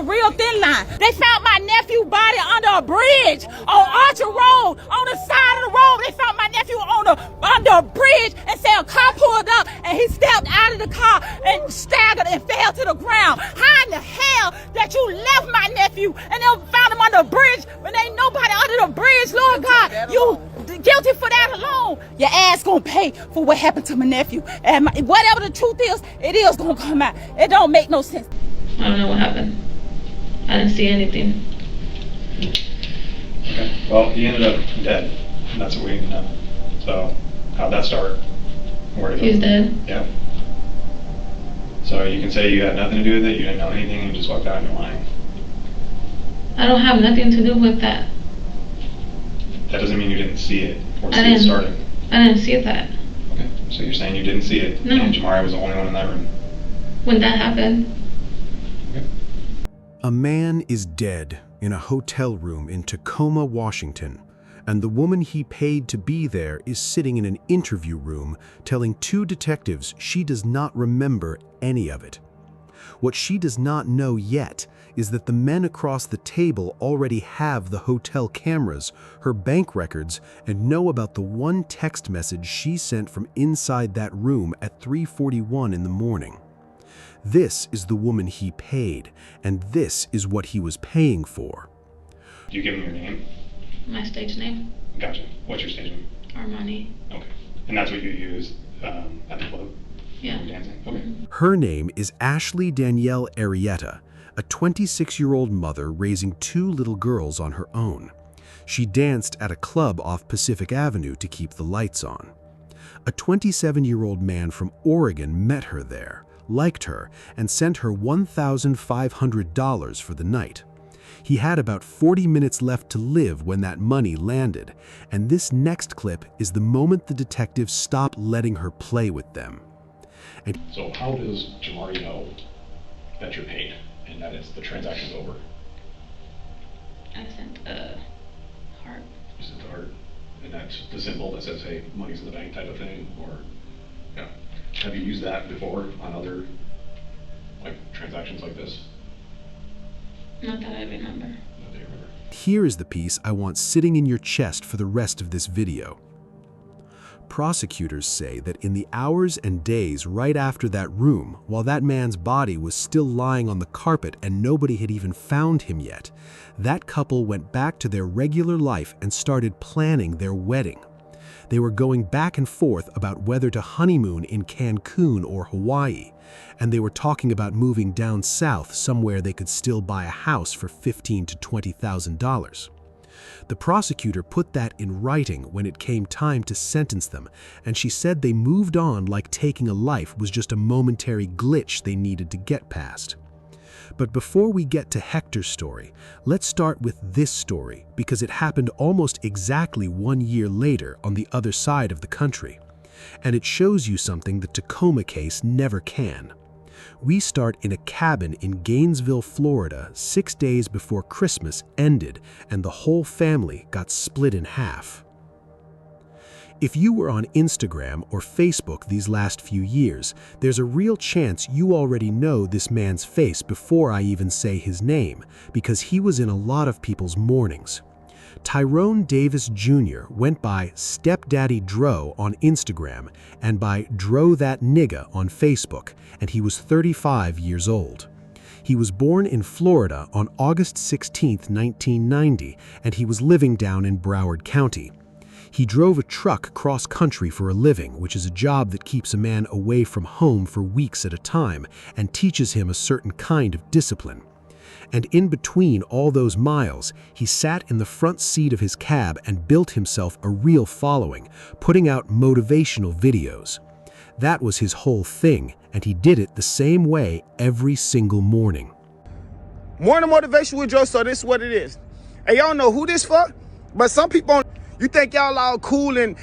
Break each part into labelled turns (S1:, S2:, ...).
S1: a real thin line. They found my nephew's body under a bridge on Archer Road, on the side of the road. They found my nephew under a bridge and said a car pulled up and he stepped out of the car and staggered and fell to the ground. How in the hell that you left my nephew and then found him under a bridge when ain't nobody under the bridge, Lord God? You guilty for that alone. Your ass gonna pay for what happened to my nephew. And whatever the truth is, it is gonna come out. It don't make no sense.
S2: I don't know what happened. I didn't see anything.
S3: Okay. Well, he ended up dead. And that's what we need to know. So, how'd that start? Where did
S2: He's dead?
S3: Yeah. So you can say you had nothing to do with it, you didn't know anything, and you just walked out and you're lying.
S2: I don't have nothing to do with that.
S3: That doesn't mean you didn't see it or see it starting.
S2: I didn't see that.
S3: Okay. So you're saying you didn't see it,
S2: no.
S3: And Jamari was the only one in that room?
S2: When that happened.
S3: Okay.
S4: A man is dead in a hotel room in Tacoma, Washington, and the woman he paid to be there is sitting in an interview room telling two detectives she does not remember any of it. What she does not know yet is that the men across the table already have the hotel cameras, her bank records, and know about the one text message she sent from inside that room at 3:41 in the morning. This is the woman he paid, and this is what he was paying for.
S3: Do you give him your name?
S2: My stage name.
S3: Gotcha. What's your stage name?
S2: Armani.
S3: Okay. And that's what you use at the club?
S2: Yeah.
S3: When you're dancing? Okay.
S4: Her name is Ashley Danielle Arrieta, a 26-year-old mother raising two little girls on her own. She danced at a club off Pacific Avenue to keep the lights on. A 27-year-old man from Oregon met her there, liked her, and sent her $1,500 for the night. He had about 40 minutes left to live when that money landed, and this next clip is the moment the detectives stopped letting her play with them. And
S3: so how does Jamari know that you're paid and that the transaction's over?
S2: I sent a heart.
S3: You sent the heart? And that's the symbol that says, hey, money's in the bank type of thing? Or, yeah. Have you used that before on other, transactions like this?
S2: Not that I remember.
S3: Not that you remember.
S4: Here is the piece I want sitting in your chest for the rest of this video. Prosecutors say that in the hours and days right after that room, while that man's body was still lying on the carpet and nobody had even found him yet, that couple went back to their regular life and started planning their wedding. They were going back and forth about whether to honeymoon in Cancun or Hawaii, and they were talking about moving down south somewhere they could still buy a house for $15,000 to $20,000. The prosecutor put that in writing when it came time to sentence them, and she said they moved on like taking a life was just a momentary glitch they needed to get past. But before we get to Hector's story, let's start with this story because it happened almost exactly 1 year later on the other side of the country. And it shows you something the Tacoma case never can. We start in a cabin in Gainesville, Florida, 6 days before Christmas ended and the whole family got split in half. If you were on Instagram or Facebook these last few years, there's a real chance you already know this man's face before I even say his name, because he was in a lot of people's mornings. Tyrone Davis Jr. went by Stepdaddy Dro on Instagram and by Dro That Nigga on Facebook, and he was 35 years old. He was born in Florida on August 16, 1990, and he was living down in Broward County. He drove a truck cross-country for a living, which is a job that keeps a man away from home for weeks at a time and teaches him a certain kind of discipline. And in between all those miles, he sat in the front seat of his cab and built himself a real following, putting out motivational videos. That was his whole thing, and he did it the same way every single morning.
S5: Morning motivation with Joe, so this is what it is. Hey, y'all know who this for? But some people, you think y'all all cool and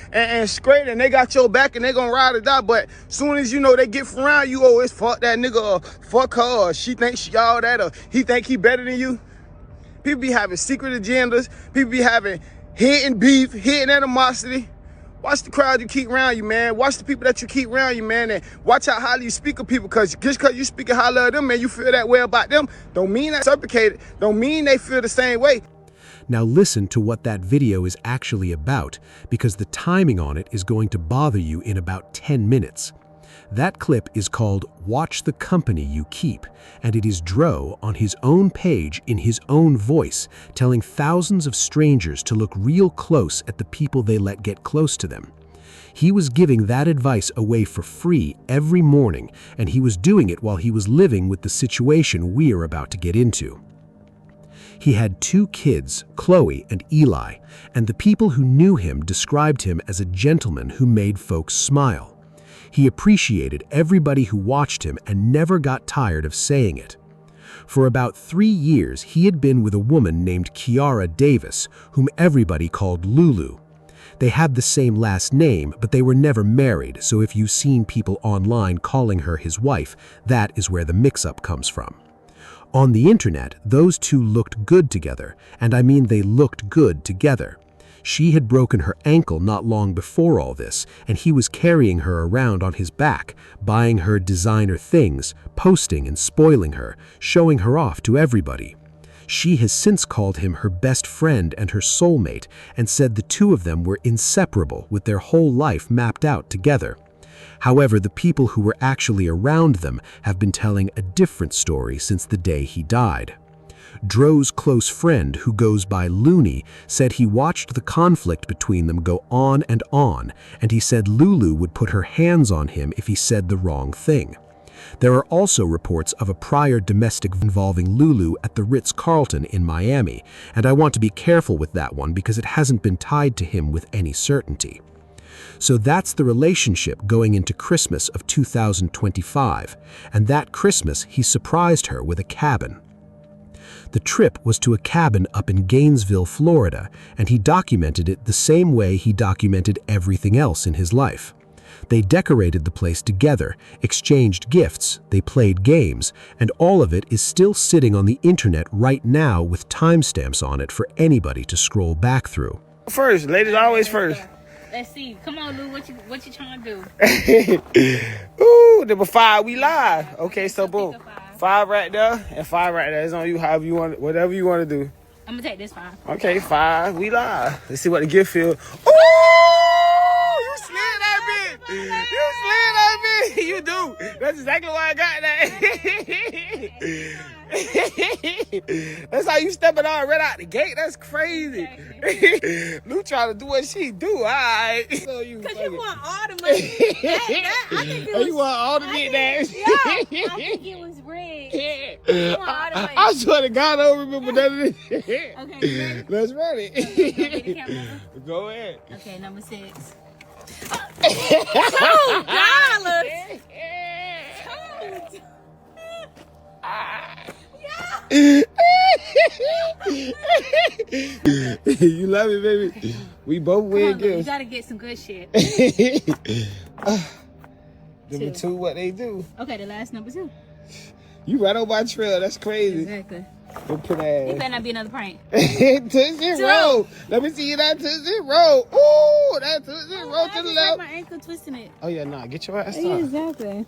S5: straight and they got your back and they gonna ride or die, but soon as they get around you, oh, it's fuck that nigga or fuck her or she thinks she all that or he think he better than you. People be having secret agendas. People be having hidden beef, hidden animosity. Watch the crowd you keep around you, man. Watch the people that you keep around you, man. And watch how highly you speak of people. Because just because you speak highly of them, man, you feel that way about them, don't mean that's reciprocated. Don't mean they feel the same way.
S4: Now listen to what that video is actually about, because the timing on it is going to bother you in about 10 minutes. That clip is called Watch the Company You Keep, and it is Dro on his own page in his own voice, telling thousands of strangers to look real close at the people they let get close to them. He was giving that advice away for free every morning, and he was doing it while he was living with the situation we're about to get into. He had 2 kids, Chloe and Eli, and the people who knew him described him as a gentleman who made folks smile. He appreciated everybody who watched him and never got tired of saying it. For about 3 years, he had been with a woman named Kiara Davis, whom everybody called Lulu. They had the same last name, but they were never married, so if you've seen people online calling her his wife, that is where the mix-up comes from. On the internet, those 2 looked good together, and I mean they looked good together. She had broken her ankle not long before all this, and he was carrying her around on his back, buying her designer things, posting and spoiling her, showing her off to everybody. She has since called him her best friend and her soulmate, and said the 2 of them were inseparable with their whole life mapped out together. However, the people who were actually around them have been telling a different story since the day he died. Dro's close friend, who goes by Looney, said he watched the conflict between them go on, and he said Lulu would put her hands on him if he said the wrong thing. There are also reports of a prior domestic involving Lulu at the Ritz-Carlton in Miami, and I want to be careful with that one because it hasn't been tied to him with any certainty. So that's the relationship going into Christmas of 2025, and that Christmas he surprised her with a cabin. The trip was to a cabin up in Gainesville, Florida, and he documented it the same way he documented everything else in his life. They decorated the place together, exchanged gifts, they played games, and all of it is still sitting on the internet right now with timestamps on it for anybody to scroll back through.
S5: First, ladies always first.
S1: Let's see. Come on, Lou. What you trying to do?
S5: Ooh, number 5, we live. Okay, so boom. 5 right there and 5 right there. It's on you, however you want, whatever you want to do.
S1: I'm gonna take this 5.
S5: Okay, 5, we live. Let's see what the gift feels. Ooh, you slid that bitch. You slid that bitch. You do. That's exactly why I got that. That's how you stepping on right out the gate. That's crazy. Lou trying to do what she do. All right. So
S1: Cause you want all the money. I think it was,
S5: you want all to get that?
S1: Yeah, I think it was rigged. You want all the money.
S5: I swear to God, I don't remember none of this.
S1: Okay, you ready?
S5: Let's ready.
S1: Get the camera.
S5: Go ahead.
S1: Okay, number 6. $2.
S5: You love it, baby. We both win
S1: You
S5: gifts.
S1: gotta get some good shit.
S5: Number 2, what they do?
S1: Okay, the last number 2.
S5: You right on my trail. That's crazy.
S1: Exactly.
S5: Don't put
S1: It
S5: ass.
S1: better not be another prank.
S5: Tootsie Roll. Let me see that Tootsie Roll. Ooh, that Tootsie Roll to the left.
S1: My ankle twisting it.
S5: Oh yeah, nah, get your ass
S1: Yeah,
S5: up.
S1: exactly.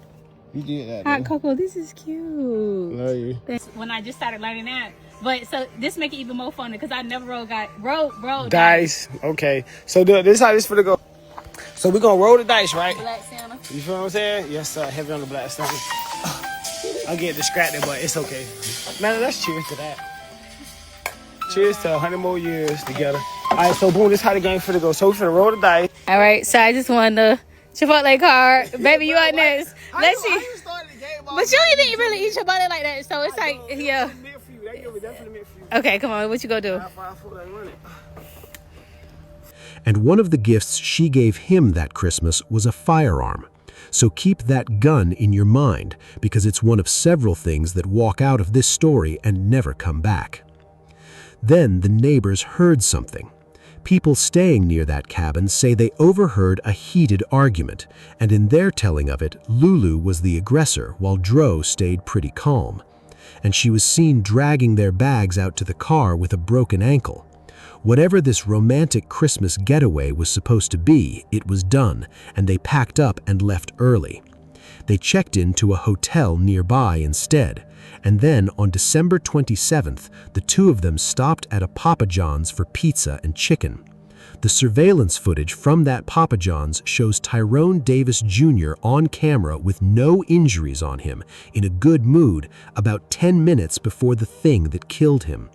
S5: You did that.
S1: Hot
S5: man.
S1: cocoa, this is cute.
S5: Love you.
S1: When I just started learning that, but so this make it even more fun because I never rolled
S5: Dice. Okay, so this is how this finna go. So we're gonna roll the dice, right?
S1: Black Santa.
S5: You feel what I'm saying? Yes, sir. Heavy on the black Santa. I get distracted, but it's okay. Man, let's cheers to that. Cheers to 100 more years together. All right, so boom, this is how the game finna go. So we finna roll the dice.
S1: All right, so I just won the Chipotle card. Baby, you up next. Let's see. But you ain't even really eat Chipotle like that, so it's like, yeah. Okay, come on, what you gonna do?
S4: And one of the gifts she gave him that Christmas was a firearm. So keep that gun in your mind, because it's one of several things that walk out of this story and never come back. Then the neighbors heard something. People staying near that cabin say they overheard a heated argument, and in their telling of it, Lulu was the aggressor while Dro stayed pretty calm. And she was seen dragging their bags out to the car with a broken ankle. Whatever this romantic Christmas getaway was supposed to be, it was done, and they packed up and left early. They checked into a hotel nearby instead, and then on December 27th, the two of them stopped at a Papa John's for pizza and chicken. The surveillance footage from that Papa John's shows Tyrone Davis Jr. on camera with no injuries on him, in a good mood, about 10 minutes before the thing that killed him.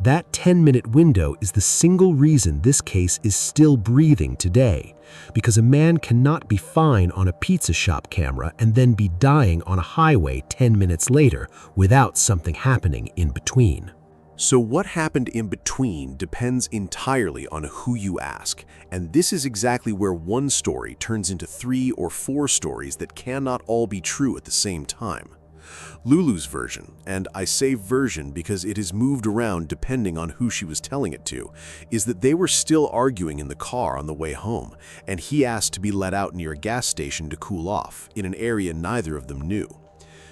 S4: That 10-minute window is the single reason this case is still breathing today, because a man cannot be fine on a pizza shop camera and then be dying on a highway 10 minutes later without something happening in between.
S6: So what happened in between depends entirely on who you ask, and this is exactly where one story turns into 3 or 4 stories that cannot all be true at the same time. Lulu's version, and I say version because it is moved around depending on who she was telling it to, is that they were still arguing in the car on the way home, and he asked to be let out near a gas station to cool off, in an area neither of them knew.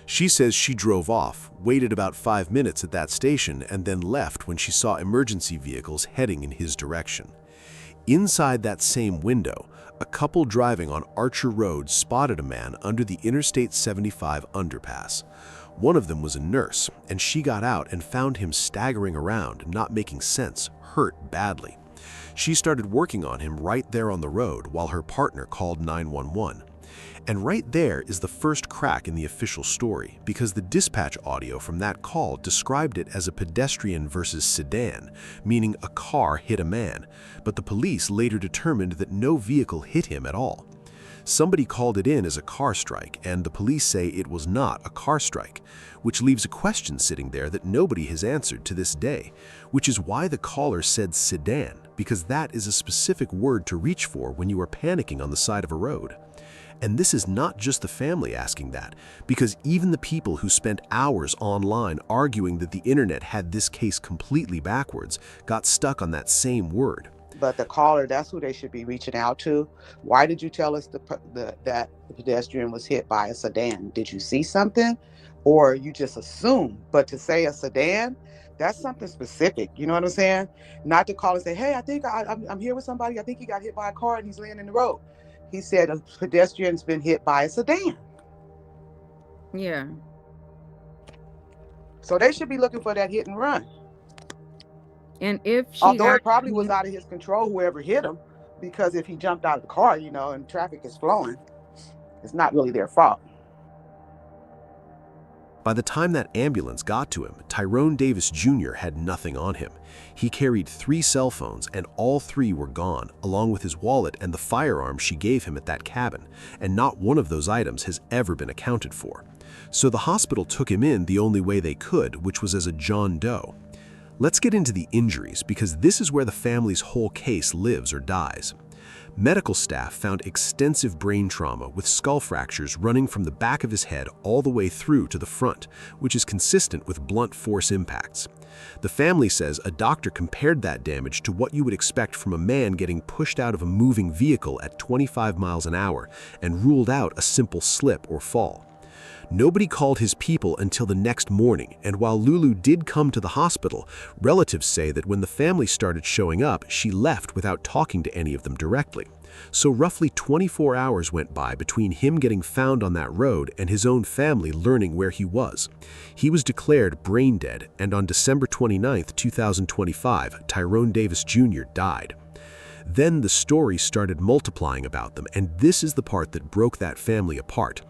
S6: She says she drove off, waited about 5 minutes at that station, and then left when she saw emergency vehicles heading in his direction. Inside that same window, a couple driving on Archer Road spotted a man under the Interstate 75 underpass. One of them was a nurse, and she got out and found him staggering around, not making sense, hurt badly. She started working on him right there on the road while her partner called 911. And right there is the first crack in the official story, because the dispatch audio from that call described it as a pedestrian versus sedan, meaning a car hit a man, but the police later determined that no vehicle hit him at all. Somebody called it in as a car strike, and the police say it was not a car strike, which leaves a question sitting there that nobody has answered to this day, which is why the caller said sedan, because that is a specific word to reach for when you are panicking on the side of a road. And this is not just the family asking that, because even the people who spent hours online arguing that the internet had this case completely backwards got stuck on that same word.
S7: But the caller, that's who they should be reaching out to. Why did you tell us that the pedestrian was hit by a sedan? Did you see something? Or you just assume? But to say a sedan, that's something specific. You know what I'm saying? Not to call and say, hey, I think I'm here with somebody. I think he got hit by a car and he's laying in the road. He said a pedestrian's been hit by a sedan.
S8: Yeah.
S7: So they should be looking for that hit and run.
S8: And if she
S7: Although it probably was out of his control, whoever hit him, because if he jumped out of the car, you know, and traffic is flowing, it's not really their fault.
S6: By the time that ambulance got to him, Tyrone Davis Jr. had nothing on him. He carried 3 cell phones, and all 3 were gone, along with his wallet and the firearm she gave him at that cabin, and not one of those items has ever been accounted for. So the hospital took him in the only way they could, which was as a John Doe. Let's get into the injuries, because this is where the family's whole case lives or dies. Medical staff found extensive brain trauma with skull fractures running from the back of his head all the way through to the front, which is consistent with blunt force impacts. The family says a doctor compared that damage to what you would expect from a man getting pushed out of a moving vehicle at 25 miles an hour and ruled out a simple slip or fall. Nobody called his people until the next morning, and while Lulu did come to the hospital, relatives say that when the family started showing up, she left without talking to any of them directly. So roughly 24 hours went by between him getting found on that road and his own family learning where he was. He was declared brain dead, and on December 29, 2025, Tyrone Davis Jr. died. Then the stories started multiplying about them, and this is the part that broke that family apart.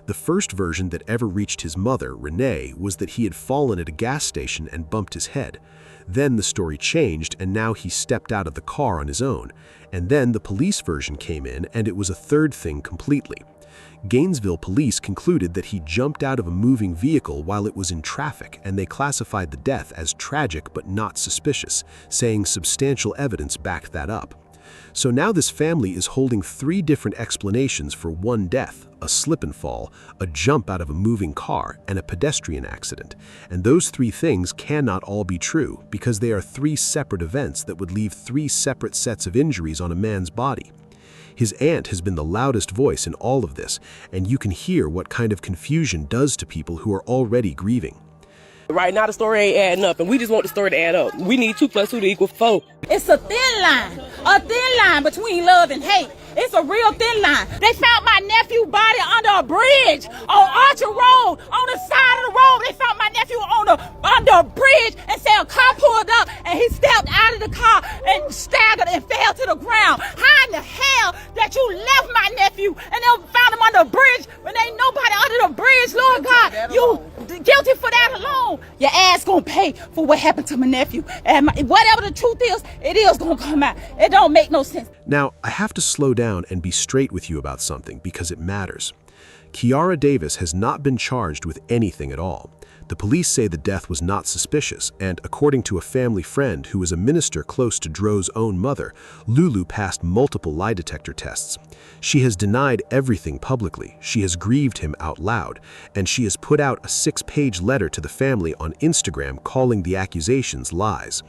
S6: The first version that ever reached his mother, Renee, was that he had fallen at a gas station and bumped his head. Then the story changed, and now he stepped out of the car on his own. And then the police version came in, and it was a third thing completely. Gainesville police concluded that he jumped out of a moving vehicle while it was in traffic, and they classified the death as tragic but not suspicious, saying substantial evidence backed that up. So now this family is holding 3 different explanations for one death: a slip and fall, a jump out of a moving car, and a pedestrian accident. And those 3 things cannot all be true, because they are 3 separate events that would leave 3 separate sets of injuries on a man's body. His aunt has been the loudest voice in all of this, and you can hear what kind of confusion does to people who are already grieving.
S9: Right now the story ain't adding up, and we just want the story to add up. We need 2 + 2 = 4.
S1: It's a thin line between love and hate. It's a real thin line. They found my nephew's body under a bridge on Archer Road, on the side of the road. They found my nephew under a bridge and said a car pulled up and he stepped out of the car and staggered and fell to the ground. How in the hell that you left my nephew and then found him under a bridge when ain't nobody under the bridge, Lord God? You guilty for that alone. Your ass gonna pay for what happened to my nephew. And whatever the truth is, it is gonna come out. It don't make no sense.
S6: Now, I have to slow down and be straight with you about something because it matters. Kiara Davis has not been charged with anything at all. The police say the death was not suspicious, and according to a family friend who is a minister close to Dro's own mother, Lulu passed multiple lie detector tests. She has denied everything publicly, she has grieved him out loud, and she has put out a 6-page letter to the family on Instagram calling the accusations lies.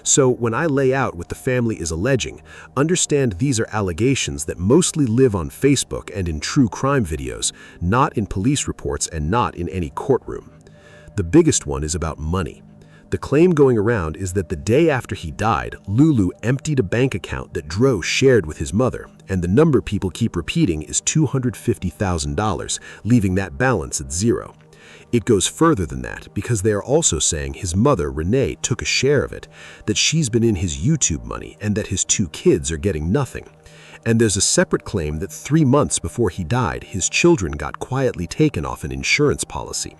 S6: So when I lay out what the family is alleging, understand these are allegations that mostly live on Facebook and in true crime videos, not in police reports and not in any courtroom. The biggest one is about money. The claim going around is that the day after he died, Lulu emptied a bank account that Dro shared with his mother, and the number people keep repeating is $250,000, leaving that balance at zero. It goes further than that because they are also saying his mother, Renee, took a share of it, that she's been in his YouTube money, and that his 2 kids are getting nothing. And there's a separate claim that 3 months before he died, his children got quietly taken off an insurance policy.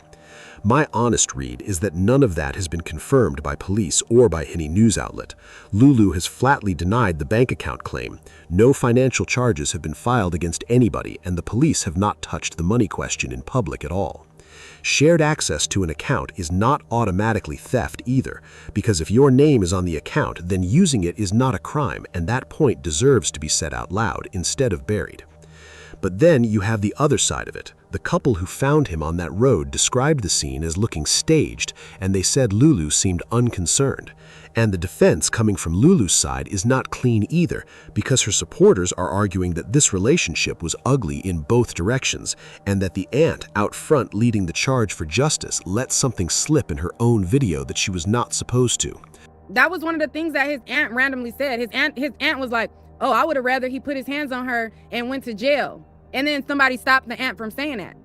S6: My honest read is that none of that has been confirmed by police or by any news outlet. Lulu has flatly denied the bank account claim. No financial charges have been filed against anybody, and the police have not touched the money question in public at all. Shared access to an account is not automatically theft either, because if your name is on the account, then using it is not a crime, and that point deserves to be said out loud instead of buried. But then you have the other side of it. The couple who found him on that road described the scene as looking staged, and they said Lulu seemed unconcerned. And the defense coming from Lulu's side is not clean either, because her supporters are arguing that this relationship was ugly in both directions, and that the aunt out front leading the charge for justice let something slip in her own video that she was not supposed to.
S8: That was one of the things that his aunt randomly said. His aunt was like, oh, I would have rather he put his hands on her and went to jail. And then somebody stopped the aunt from saying that.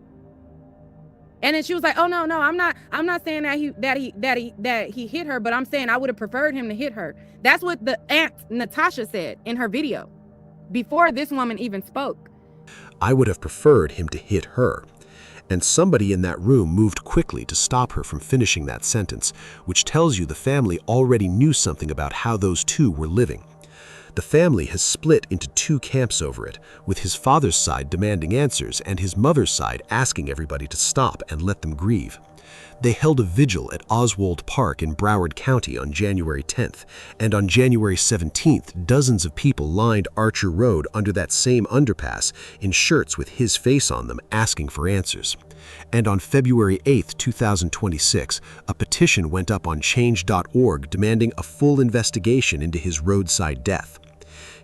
S8: And then she was like, oh, no, I'm not saying that he hit her, but I'm saying I would have preferred him to hit her. That's what the aunt Natasha said in her video before this woman even spoke.
S6: I would have preferred him to hit her. And somebody in that room moved quickly to stop her from finishing that sentence, which tells you the family already knew something about how those two were living. The family has split into 2 camps over it, with his father's side demanding answers and his mother's side asking everybody to stop and let them grieve. They held a vigil at Oswald Park in Broward County on January 10th, and on January 17th, dozens of people lined Archer Road under that same underpass in shirts with his face on them asking for answers. And on February 8, 2026, a petition went up on change.org demanding a full investigation into his roadside death.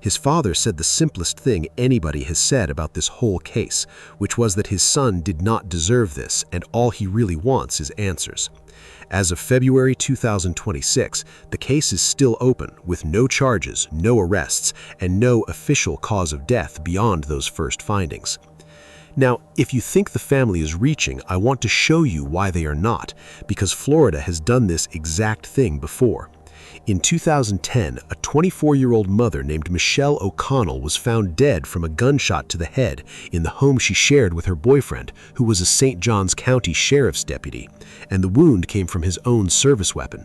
S6: His father said the simplest thing anybody has said about this whole case, which was that his son did not deserve this and all he really wants is answers. As of February 2026, the case is still open with no charges, no arrests, and no official cause of death beyond those first findings. Now, if you think the family is reaching, I want to show you why they are not, because Florida has done this exact thing before. In 2010, a 24-year-old mother named Michelle O'Connell was found dead from a gunshot to the head in the home she shared with her boyfriend, who was a St. Johns County Sheriff's deputy, and the wound came from his own service weapon.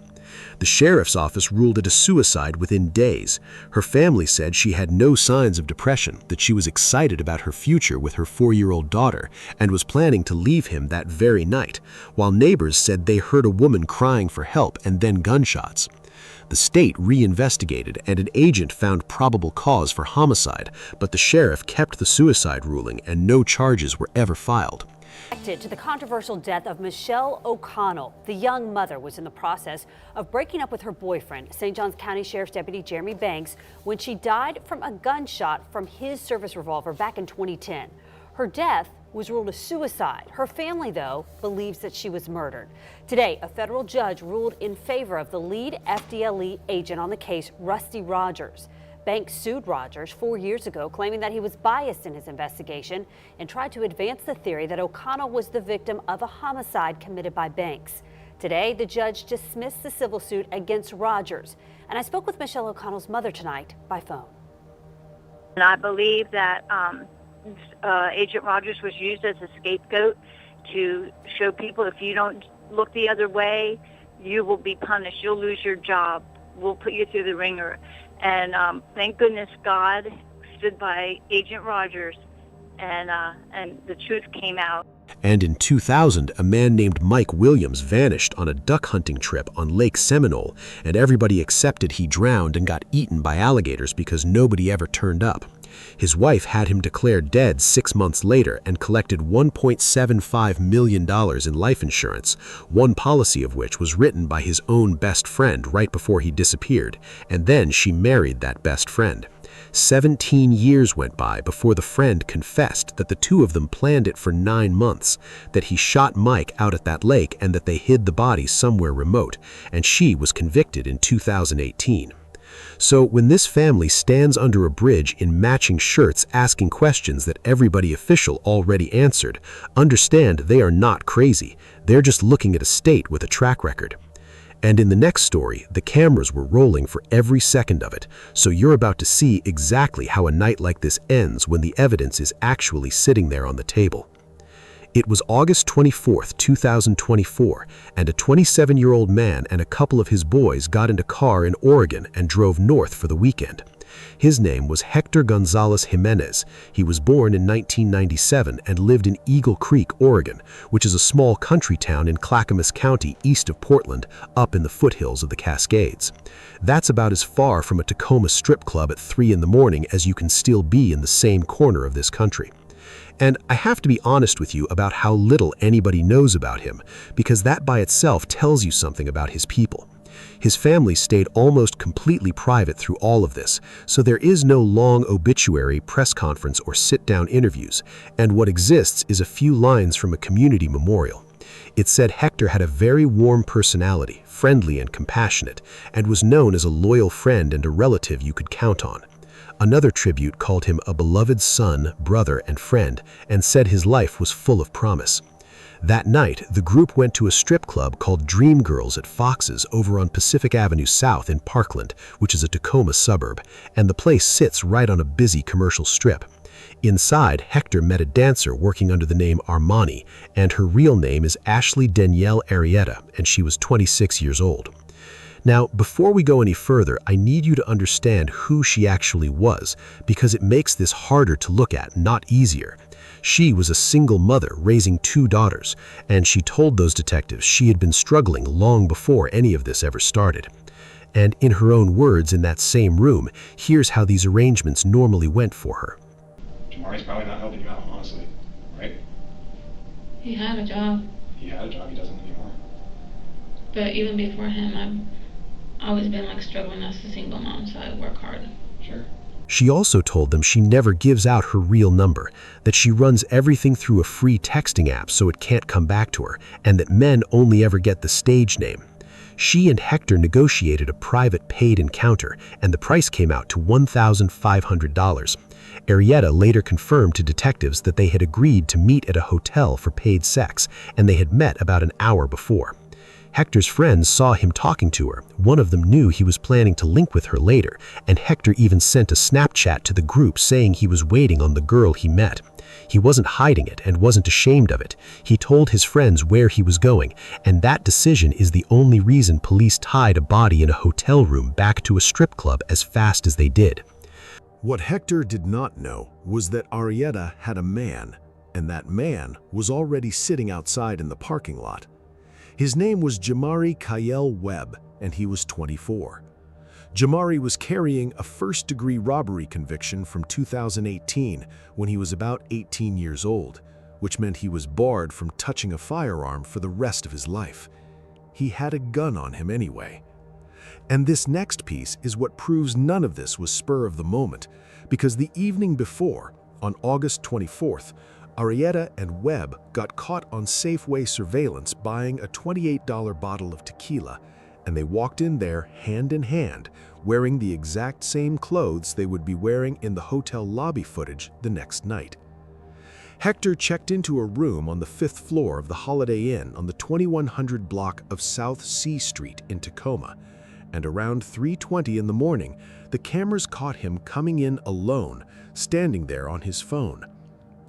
S6: The sheriff's office ruled it a suicide within days. Her family said she had no signs of depression, that she was excited about her future with her 4-year-old daughter, and was planning to leave him that very night, while neighbors said they heard a woman crying for help and then gunshots. The state reinvestigated and an agent found probable cause for homicide, but the sheriff kept the suicide ruling and no charges were ever filed.
S10: To the controversial death of Michelle O'Connell. The young mother was in the process of breaking up with her boyfriend, St. Johns County Sheriff's Deputy Jeremy Banks, when she died from a gunshot from his service revolver back in 2010. Her death was ruled a suicide. Her family, though, believes that she was murdered. Today, a federal judge ruled in favor of the lead FDLE agent on the case, Rusty Rogers. Banks sued Rogers 4 years ago, claiming that he was biased in his investigation and tried to advance the theory that O'Connell was the victim of a homicide committed by Banks. Today, the judge dismissed the civil suit against Rogers. And I spoke with Michelle O'Connell's mother tonight by phone.
S11: And I believe that Agent Rogers was used as a scapegoat to show people if you don't look the other way, you will be punished. You'll lose your job. We'll put you through the ringer. And thank goodness God stood by Agent Rogers, and the truth came out.
S6: And in 2000, a man named Mike Williams vanished on a duck hunting trip on Lake Seminole, and everybody accepted he drowned and got eaten by alligators because nobody ever turned up. His wife had him declared dead 6 months later and collected $1.75 million in life insurance, one policy of which was written by his own best friend right before he disappeared, and then she married that best friend. 17 years went by before the friend confessed that the two of them planned it for 9 months, that he shot Mike out at that lake and that they hid the body somewhere remote, and she was convicted in 2018. So when this family stands under a bridge in matching shirts asking questions that everybody official already answered, understand they are not crazy. They're just looking at a state with a track record. And in the next story, the cameras were rolling for every second of it, so you're about to see exactly how a night like this ends when the evidence is actually sitting there on the table. It was August 24, 2024, and a 27-year-old man and a couple of his boys got in a car in Oregon and drove north for the weekend. His name was Hector Gonzalez Jimenez. He was born in 1997 and lived in Eagle Creek, Oregon, which is a small country town in Clackamas County east of Portland, up in the foothills of the Cascades. That's about as far from a Tacoma strip club at 3 in the morning as you can still be in the same corner of this country. And I have to be honest with you about how little anybody knows about him, because that by itself tells you something about his people. His family stayed almost completely private through all of this, so there is no long obituary, press conference, or sit-down interviews, and what exists is a few lines from a community memorial. It said Hector had a very warm personality, friendly and compassionate, and was known as a loyal friend and a relative you could count on. Another tribute called him a beloved son, brother, and friend, and said his life was full of promise. That night, the group went to a strip club called Dream Girls at Fox's over on Pacific Avenue South in Parkland, which is a Tacoma suburb, and the place sits right on a busy commercial strip. Inside, Hector met a dancer working under the name Armani, and her real name is Ashley Danielle Arrieta, and she was 26 years old. Now, before we go any further, I need you to understand who she actually was, because it makes this harder to look at, not easier. She was a single mother raising 2 daughters, and she told those detectives she had been struggling long before any of this ever started. And in her own words in that same room, here's how these arrangements normally went for her.
S3: Jamari's probably not helping you out, honestly, right?
S2: He had a job.
S3: He had a job, he doesn't anymore.
S2: But even before him, I've always been like struggling as a single mom, so I work hard.
S3: Sure.
S6: She also told them she never gives out her real number, that she runs everything through a free texting app so it can't come back to her, and that men only ever get the stage name. She and Hector negotiated a private paid encounter, and the price came out to $1,500. Arrieta later confirmed to detectives that they had agreed to meet at a hotel for paid sex, and they had met about an hour before. Hector's friends saw him talking to her. One of them knew he was planning to link with her later, and Hector even sent a Snapchat to the group saying he was waiting on the girl he met. He wasn't hiding it and wasn't ashamed of it. He told his friends where he was going, and that decision is the only reason police tied a body in a hotel room back to a strip club as fast as they did.
S4: What Hector did not know was that Arrieta had a man, and that man was already sitting outside in the parking lot. His name was Jamari Kyle Webb, and he was 24. Jamari was carrying a first-degree robbery conviction from 2018 when he was about 18 years old, which meant he was barred from touching a firearm for the rest of his life. He had a gun on him anyway. And this next piece is what proves none of this was spur of the moment, because the evening before, on August 24th, Arrieta and Webb got caught on Safeway surveillance buying a $28 bottle of tequila, and they walked in there hand in hand, wearing the exact same clothes they would be wearing in the hotel lobby footage the next night. Hector checked into a room on the 5th floor of the Holiday Inn on the 2100 block of South C Street in Tacoma, and around 3:20 in the morning, the cameras caught him coming in alone, standing there on his phone.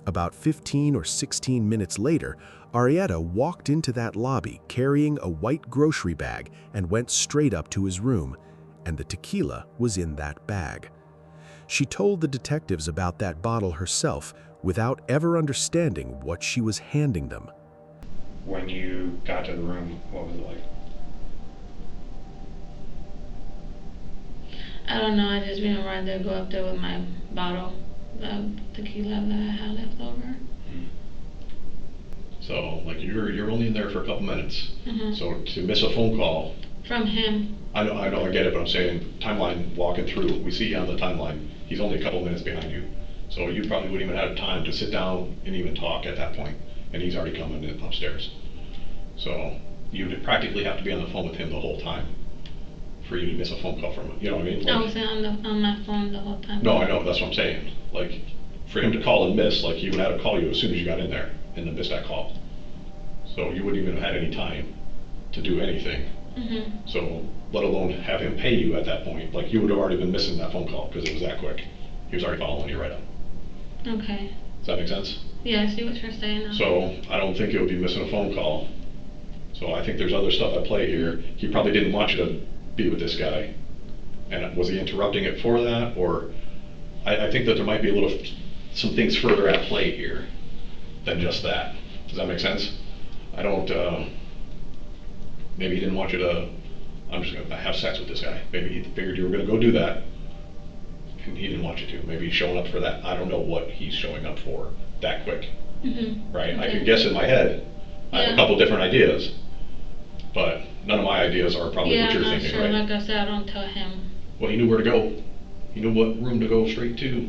S4: About 15 or 16 minutes later, Arrieta walked into that lobby carrying a white grocery bag and went straight up to his room, and the tequila was in that bag. She told the detectives about that bottle herself without ever understanding what she was handing them.
S3: When you got to the room, what was it like?
S2: I don't know, I just been right there, go up there with my bottle of tequila that I had left over.
S3: So, like, you're only in there for a couple minutes.
S2: Mm-hmm.
S3: So to miss a phone call.
S2: From him.
S3: I know, I get it, but I'm saying timeline walking through, we see you on the timeline. He's only a couple minutes behind you. So you probably wouldn't even have time to sit down and even talk at that point. And he's already coming in upstairs. So you'd practically have to be on the phone with him the whole time for you to miss a phone call from him. You know what I mean?
S2: I was on my phone the whole time.
S3: No, I know, that's what I'm saying. Like, for him to call and miss, like, he would have to call you as soon as you got in there and then miss that call. So you wouldn't even have had any time to do anything.
S2: Mm-hmm.
S3: So, let alone have him pay you at that point. Like, you would have already been missing that phone call because it was that quick. He was already following you right up.
S2: Okay.
S3: Does that make sense?
S2: Yeah, I see what you're saying now.
S3: So, I don't think it would be missing a phone call. So I think there's other stuff at play here. He probably didn't want you to be with this guy. And was he interrupting it for that? Or, I think that there might be some things further at play here than just that. Does that make sense? I don't, maybe he didn't want you to, I'm just gonna have sex with this guy. Maybe he figured you were gonna go do that, and he didn't want you to. Maybe he's showing up for that. I don't know what he's showing up for that quick.
S2: Mm-hmm.
S3: Right?
S2: Okay.
S3: I could guess in my head. I have a couple different ideas, but none of my ideas are probably what you're thinking,
S2: sure.
S3: right?
S2: Like I said, I don't tell him.
S3: Well, he knew where to go. He knew what room to go straight to.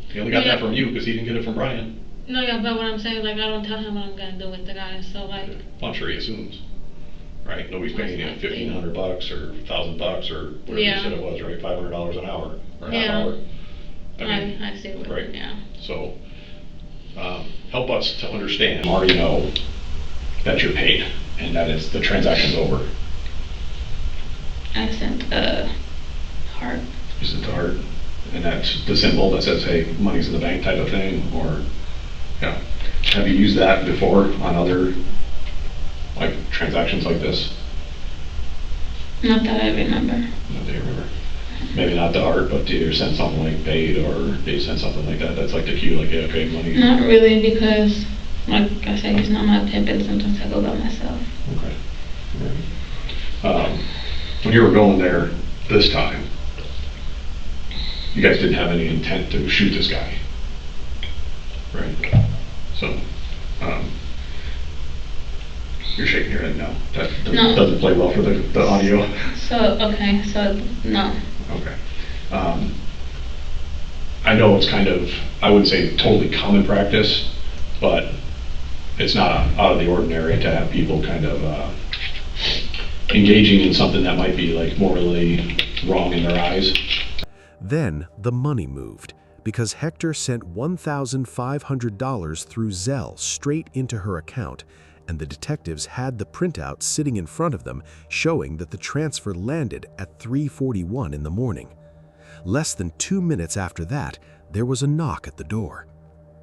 S3: He only got that from you because he didn't get it from Brian.
S2: No, yeah, but what I'm saying, like, I don't tell him what I'm gonna do with the guy, so like.
S3: Well, I'm sure he assumes, right? Nobody's paying you $1,500 or $1,000 or whatever you said it was, right? $500 an hour or half hour.
S2: I see what.
S3: Right.
S2: Yeah.
S3: So, help us to understand. You already know that you're paid and that the transaction's over.
S2: I sent a heart.
S3: You sent a heart, and that's the symbol that says, "Hey, money's in the bank" type of thing, or yeah. Have you used that before on other like transactions like this?
S2: Not that I remember.
S3: Not that you remember. Maybe not the heart, but do you send something like paid, or do you send something like that? That's like the cue, like, yeah, okay, money.
S2: Not really, because like I said, he's not my pimp, and sometimes I go by myself.
S3: Okay. Right. When you were going there this time, you guys didn't have any intent to shoot this guy, right? So, you're shaking your head no. That doesn't play well for the audio.
S2: So, okay, so no.
S3: Okay. I know it's kind of, I wouldn't say totally common practice, but it's not out of the ordinary to have people kind of engaging in something that might be like morally wrong in their eyes.
S4: Then the money moved, because Hector sent $1,500 through Zelle straight into her account, and the detectives had the printout sitting in front of them showing that the transfer landed at 3:41 in the morning. Less than 2 minutes after that, there was a knock at the door.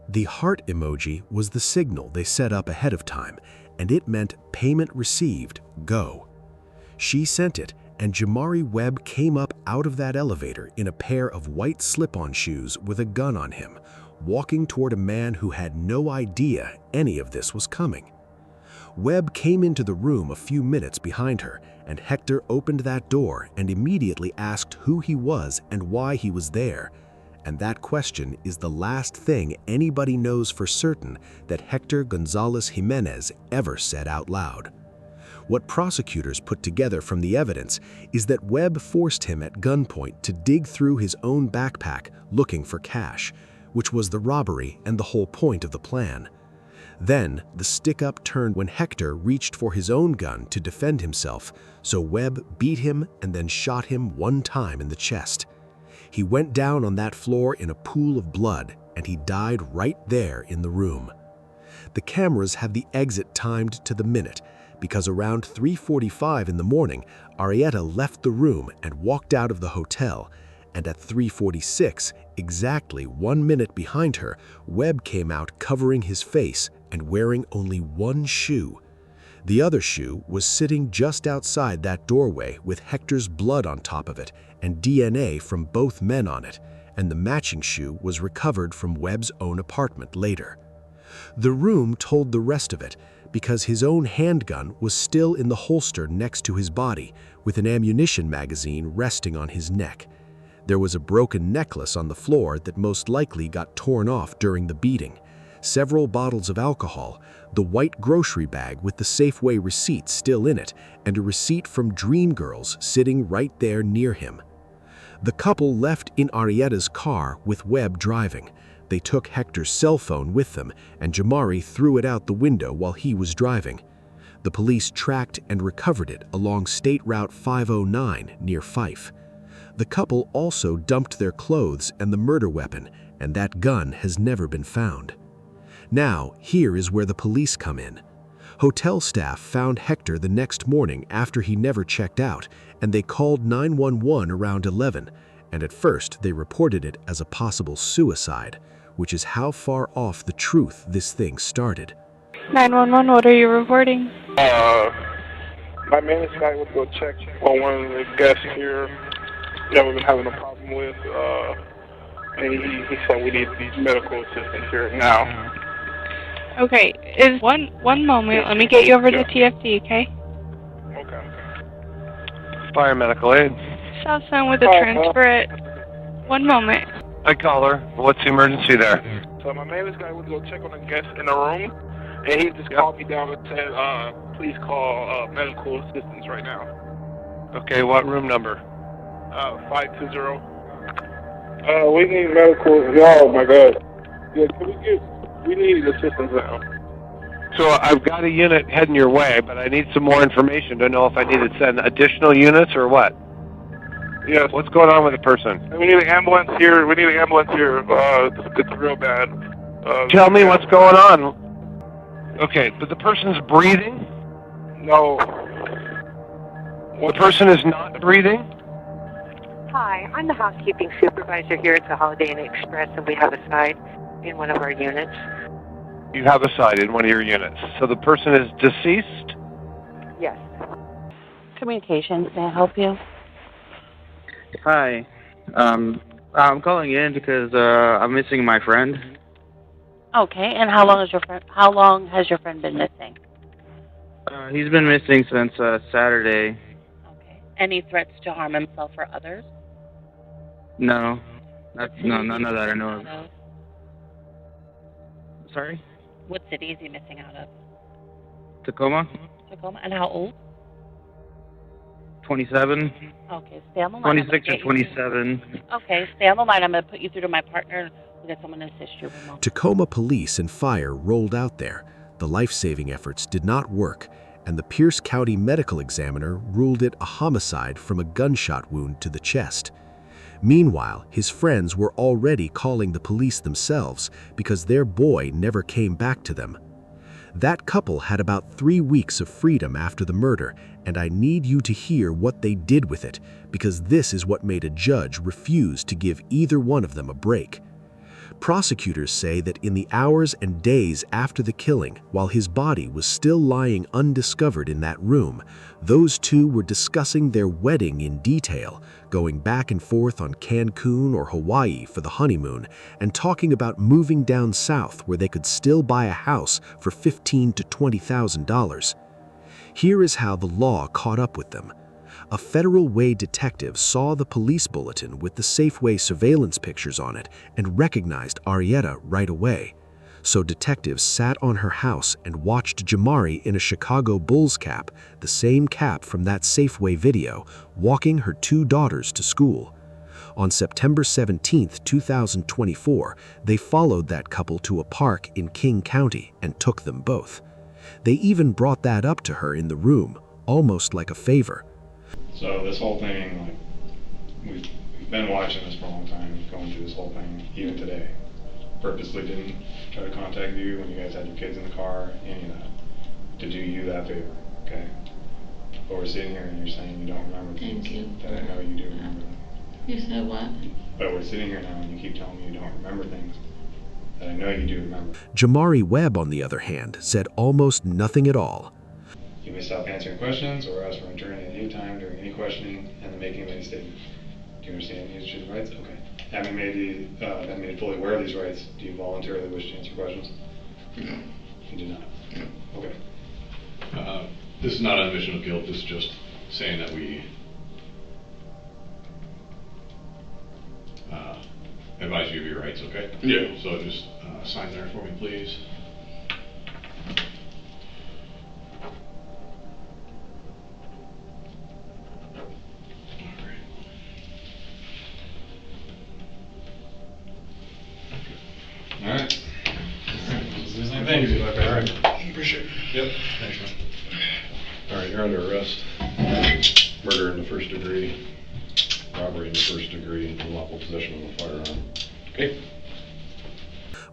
S4: The heart emoji was the signal they set up ahead of time, and it meant payment received, go. She sent it, and Jamari Webb came up out of that elevator in a pair of white slip-on shoes with a gun on him, walking toward a man who had no idea any of this was coming. Webb came into the room a few minutes behind her, and Hector opened that door and immediately asked who he was and why he was there. And that question is the last thing anybody knows for certain that Hector Gonzalez Jimenez ever said out loud. What prosecutors put together from the evidence is that Webb forced him at gunpoint to dig through his own backpack looking for cash, which was the robbery and the whole point of the plan. Then, the stick-up turned when Hector reached for his own gun to defend himself, so Webb beat him and then shot him one time in the chest. He went down on that floor in a pool of blood, and he died right there in the room. The cameras had the exit timed to the minute, because around 3:45 in the morning, Arrieta left the room and walked out of the hotel, and at 3:46, exactly 1 minute behind her, Webb came out covering his face and wearing only one shoe. The other shoe was sitting just outside that doorway with Hector's blood on top of it and DNA from both men on it, and the matching shoe was recovered from Webb's own apartment later. The room told the rest of it because his own handgun was still in the holster next to his body, with an ammunition magazine resting on his neck. There was a broken necklace on the floor that most likely got torn off during the beating, several bottles of alcohol, the white grocery bag with the Safeway receipt still in it, and a receipt from Dreamgirls sitting right there near him. The couple left in Arrieta's car with Webb driving. They took Hector's cell phone with them, and Jamari threw it out the window while he was driving. The police tracked and recovered it along State Route 509 near Fife. The couple also dumped their clothes and the murder weapon, and that gun has never been found. Now, here is where the police come in. Hotel staff found Hector the next morning after he never checked out, and they called 911 around 11, and at first they reported it as a possible suicide, which is how far off the truth this thing started.
S12: 911, what are you reporting?
S13: My maintenance guy would go check on one of the guests here that we've been having a problem with, and he said we need medical assistance here now.
S12: Okay, is one moment. Let me get you over to TFD, okay?
S13: Okay.
S14: Fire medical aid.
S12: South Sound with a transfer it. 1 moment.
S14: I call her. What's the emergency there?
S13: So my maintenance guy would go check on a guest in the room, and he just called me down and said, please call medical assistance right now.
S14: Okay, what room number?
S13: 520. We need medical. Oh my God. Yeah, we need assistance now.
S14: So I've got a unit heading your way, but I need some more information to know if I need to send additional units or what.
S13: Yes.
S14: What's going on with the person?
S13: We need an ambulance here. It's real bad.
S14: Tell me what's going on. Okay, but the person's breathing?
S13: No.
S14: The person is not breathing?
S15: Hi, I'm the housekeeping supervisor here at the Holiday Inn Express, and we have a side in one of our units.
S14: You have a side in one of your units. So the person is deceased?
S15: Yes.
S16: Communications, may I help you?
S17: Hi. I'm calling in because I'm missing my friend.
S16: Okay, and how long has your friend been missing?
S17: He's been missing since Saturday.
S16: Okay. Any threats to harm himself or others?
S17: No. None of that I know of. Sorry?
S16: What city is he missing out of?
S17: Tacoma?
S16: Tacoma. And how old?
S17: 27.
S16: Okay, stay on the line.
S17: 26 or 27.
S16: Okay, stay on the line. I'm going to put you through to my partner. We'll get someone to assist you.
S4: Tacoma police and fire rolled out there. The life-saving efforts did not work, and the Pierce County medical examiner ruled it a homicide from a gunshot wound to the chest. Meanwhile, his friends were already calling the police themselves because their boy never came back to them. That couple had about 3 weeks of freedom after the murder, and I need you to hear what they did with it, because this is what made a judge refuse to give either one of them a break. Prosecutors say that in the hours and days after the killing, while his body was still lying undiscovered in that room, those two were discussing their wedding in detail, going back and forth on Cancun or Hawaii for the honeymoon, and talking about moving down south where they could still buy a house for $15,000 to $20,000. Here is how the law caught up with them. A Federal Way detective saw the police bulletin with the Safeway surveillance pictures on it and recognized Arrieta right away. So detectives sat on her house and watched Jamari in a Chicago Bulls cap, the same cap from that Safeway video, walking her 2 daughters to school. On September 17, 2024, they followed that couple to a park in King County and took them both. They even brought that up to her in the room, almost like a favor.
S3: So this whole thing, like, we've been watching this for a long time, going through this whole thing, even today. Purposely didn't try to contact you when you guys had your kids in the car, any of that, to do you that favor, okay? But we're sitting here and you're saying you don't remember things that I know you do remember them.
S2: You said what?
S3: But we're sitting here now and you keep telling me you don't remember things that I know you do remember.
S4: Jamari Webb, on the other hand, said almost nothing at all.
S3: You may stop answering questions or ask for an attorney at any time during any questioning and the making of any statement. Do you understand these choosing rights? Okay. Having been made fully aware of these rights, do you voluntarily wish to answer questions?
S2: No.
S3: You do not? No. Okay. This is not an admission of guilt. This is just saying that we advise you of your rights, okay? Yeah. So just sign there for me, please. All right. Thank you. All right. Appreciate it. Yep. Thanks, man. All right, you're under arrest. Murder in the first degree, robbery in the first degree, and unlawful possession of a firearm. Okay.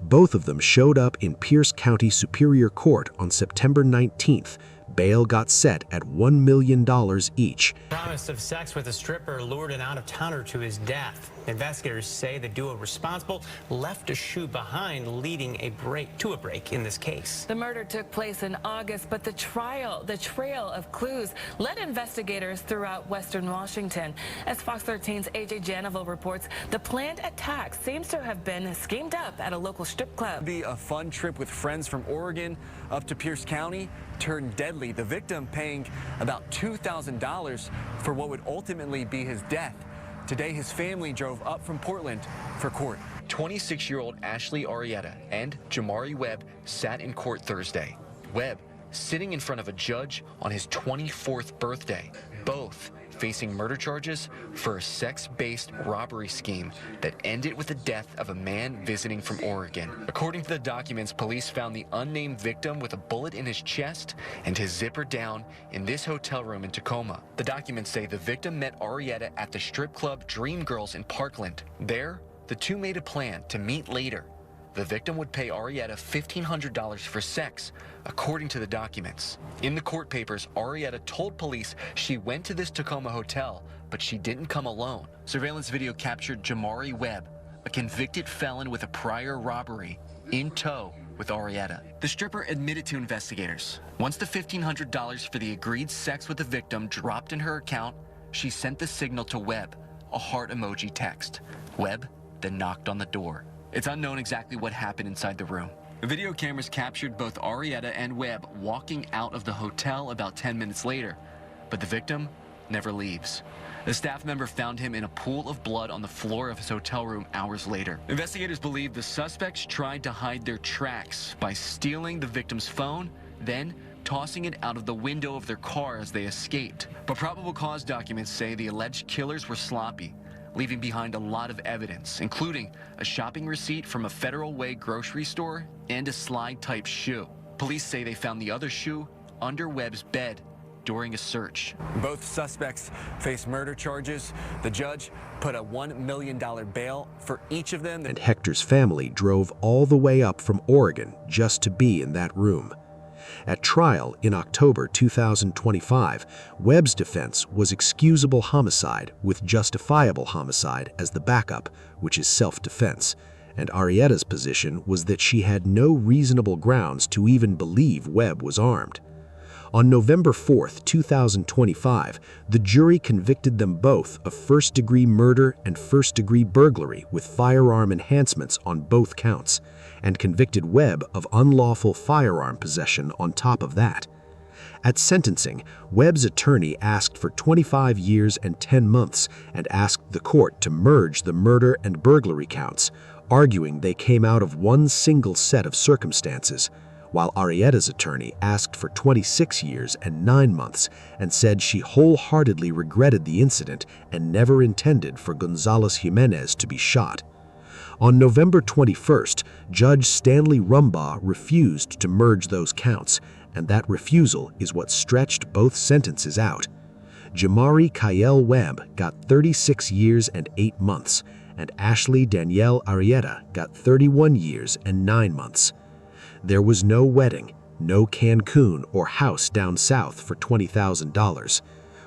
S4: Both of them showed up in Pierce County Superior Court on September 19th. Bail got set at $1 million each.
S18: Promise of sex with a stripper lured an out-of-towner to his death. Investigators say the duo responsible left a shoe behind, leading to a break in this case.
S19: The murder took place in August, but the trail of clues led investigators throughout Western Washington. As Fox 13's AJ Janival reports, the planned attack seems to have been schemed up at a local strip club.
S20: Be a fun trip with friends from Oregon up to Pierce County turned deadly. The victim paying about $2,000 for what would ultimately be his death. Today, his family drove up from Portland for court. 26-year-old Ashley Arrieta and Jamari Webb sat in court Thursday. Webb sitting in front of a judge on his 24th birthday, both facing murder charges for a sex-based robbery scheme that ended with the death of a man visiting from Oregon. According to the documents, police found the unnamed victim with a bullet in his chest and his zipper down in this hotel room in Tacoma. The documents say the victim met Arrieta at the strip club Dream Girls in Parkland. There, the two made a plan to meet later. The victim would pay Arrieta $1,500 for sex, according to the documents. In the court papers, Arrieta told police she went to this Tacoma hotel, but she didn't come alone. Surveillance video captured Jamari Webb, a convicted felon with a prior robbery, in tow with Arrieta. The stripper admitted to investigators. Once the $1,500 for the agreed sex with the victim dropped in her account, she sent the signal to Webb, a heart emoji text. Webb then knocked on the door. It's unknown exactly what happened inside the room. Video cameras captured both Arrieta and Webb walking out of the hotel about 10 minutes later, but the victim never leaves. A staff member found him in a pool of blood on the floor of his hotel room hours later. Investigators believe the suspects tried to hide their tracks by stealing the victim's phone, then tossing it out of the window of their car as they escaped. But probable cause documents say the alleged killers were sloppy, leaving behind a lot of evidence, including a shopping receipt from a Federal Way grocery store and a slide-type shoe. Police say they found the other shoe under Webb's bed during a search. Both suspects face murder charges. The judge put a $1 million bail for each of them.
S4: And Hector's family drove all the way up from Oregon just to be in that room. At trial in October 2025, Webb's defense was excusable homicide with justifiable homicide as the backup, which is self-defense, and Arrieta's position was that she had no reasonable grounds to even believe Webb was armed. On November 4, 2025, the jury convicted them both of first-degree murder and first-degree burglary with firearm enhancements on both counts, and convicted Webb of unlawful firearm possession on top of that. At sentencing, Webb's attorney asked for 25 years and 10 months and asked the court to merge the murder and burglary counts, arguing they came out of one single set of circumstances. while Arrieta's attorney asked for 26 years and 9 months and said she wholeheartedly regretted the incident and never intended for Gonzalez Jimenez to be shot. On November 21st, Judge Stanley Rumbaugh refused to merge those counts, and that refusal is what stretched both sentences out. Jamari Kyle Webb got 36 years and 8 months, and Ashley Danielle Arrieta got 31 years and 9 months. There was no wedding, no Cancun or house down south for $20,000.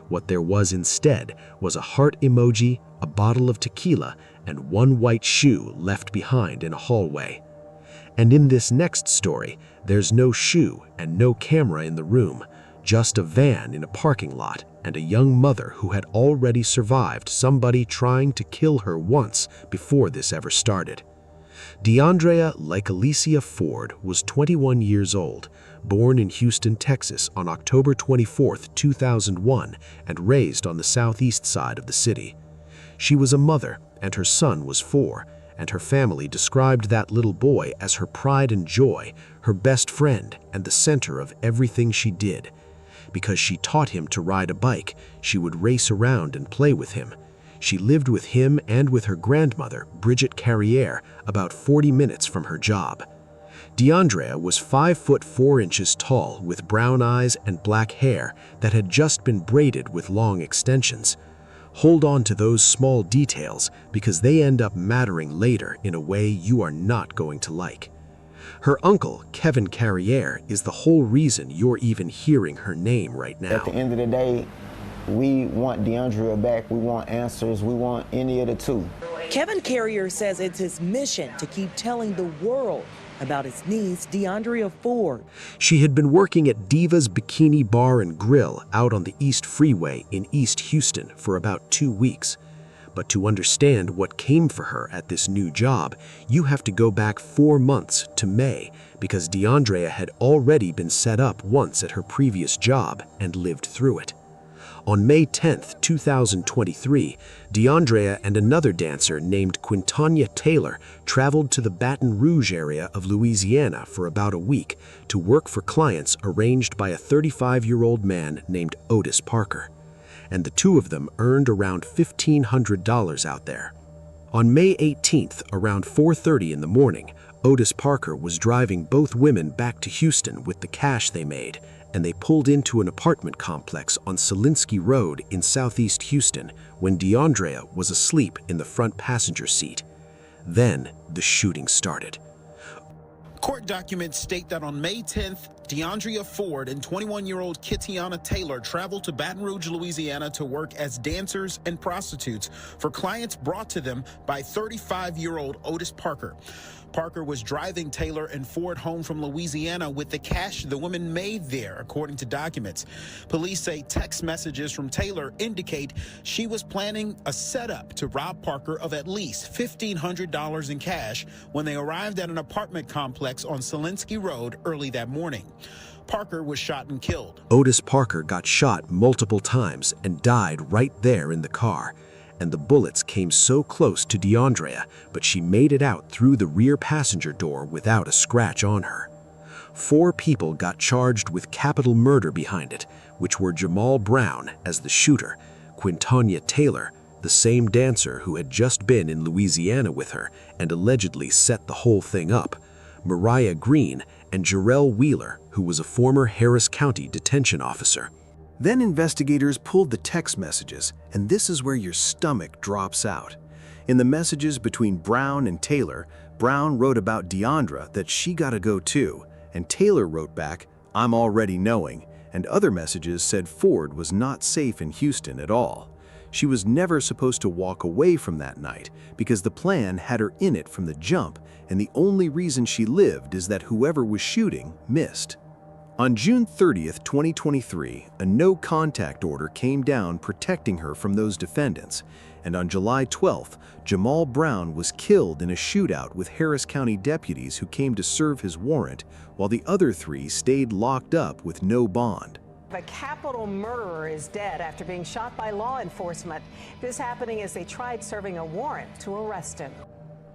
S4: What there was instead was a heart emoji, a bottle of tequila, and one white shoe left behind in a hallway. And in this next story, there's no shoe and no camera in the room, just a van in a parking lot and a young mother who had already survived somebody trying to kill her once before this ever started. DeAndrea Lycalicia Ford was 21 years old, born in Houston, Texas on October 24, 2001, and raised on the southeast side of the city. She was a mother, and her son was 4, and her family described that little boy as her pride and joy, her best friend, and the center of everything she did. Because she taught him to ride a bike, she would race around and play with him. She lived with him and with her grandmother, Bridget Carriere, about 40 minutes from her job. DeAndrea was 5 foot 4 inches tall with brown eyes and black hair that had just been braided with long extensions. Hold on to those small details because they end up mattering later in a way you are not going to like. Her uncle, Kevin Carriere, is the whole reason you're even hearing her name right now.
S2: At the end of the day, we want DeAndrea back. We want answers. We want any of the two.
S21: Kevin Carriere says it's his mission to keep telling the world about his niece, DeAndrea Ford.
S4: She had been working at Diva's Bikini Bar and Grill out on the East Freeway in East Houston for about 2 weeks. But to understand what came for her at this new job, you have to go back 4 months to May, because DeAndrea had already been set up once at her previous job and lived through it. On May 10, 2023, DeAndrea and another dancer named Quintanya Taylor traveled to the Baton Rouge area of Louisiana for about a week to work for clients arranged by a 35-year-old man named Otis Parker. And the two of them earned around $1,500 out there. On May 18th, around 4:30 in the morning, Otis Parker was driving both women back to Houston with the cash they made, and they pulled into an apartment complex on Selinsky Road in southeast Houston when DeAndrea was asleep in the front passenger seat. Then the shooting started.
S22: Court documents state that on May 10th, DeAndrea Ford and 21-year-old Quintanya Taylor traveled to Baton Rouge, Louisiana to work as dancers and prostitutes for clients brought to them by 35-year-old Otis Parker. Parker was driving Taylor and Ford home from Louisiana with the cash the women made there, according to documents. Police say text messages from Taylor indicate she was planning a setup to rob Parker of at least $1,500 in cash when they arrived at an apartment complex on Selinsky Road early that morning. Parker was shot and killed.
S4: Otis Parker got shot multiple times and died right there in the car. And the bullets came so close to DeAndrea, but she made it out through the rear passenger door without a scratch on her. 4 people got charged with capital murder behind it, which were Jamal Brown as the shooter, Quintanya Taylor, the same dancer who had just been in Louisiana with her and allegedly set the whole thing up, Mariah Green, and Jarrell Wheeler, who was a former Harris County detention officer. Then investigators pulled the text messages, and this is where your stomach drops out. In the messages between Brown and Taylor, Brown wrote about DeAndrea that she gotta go too, and Taylor wrote back, "I'm already knowing," and other messages said Ford was not safe in Houston at all. She was never supposed to walk away from that night because the plan had her in it from the jump, and the only reason she lived is that whoever was shooting missed. On June 30th, 2023, a no-contact order came down protecting her from those defendants, and on July 12th, Jamal Brown was killed in a shootout with Harris County deputies who came to serve his warrant, while the other 3 stayed locked up with no bond.
S23: A capital murderer is dead after being shot by law enforcement. This happening as they tried serving a warrant to arrest him.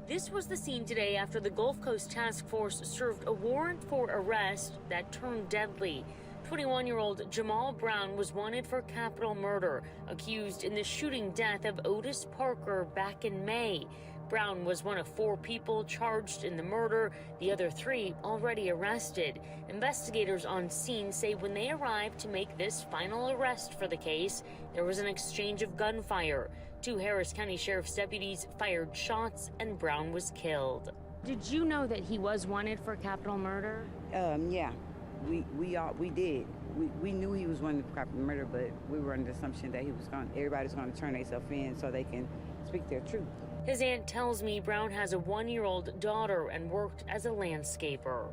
S5: This was the scene today after the Gulf Coast Task Force served a warrant for arrest that turned deadly. 21-year-old Jamal Brown was wanted for capital murder, accused in the shooting death of Otis Parker back in May. Brown was one of 4 people charged in the murder, the other 3 already arrested. Investigators on scene say when they arrived to make this final arrest for the case, there was an exchange of gunfire. 2 Harris County Sheriff's deputies fired shots and Brown was killed. Did you know that he was wanted for capital murder?
S7: Yeah, we did. We knew he was wanted for capital murder, but we were under the assumption that everybody's going to turn themselves in so they can speak their truth.
S5: His aunt tells me Brown has a 1-year-old daughter and worked as a landscaper.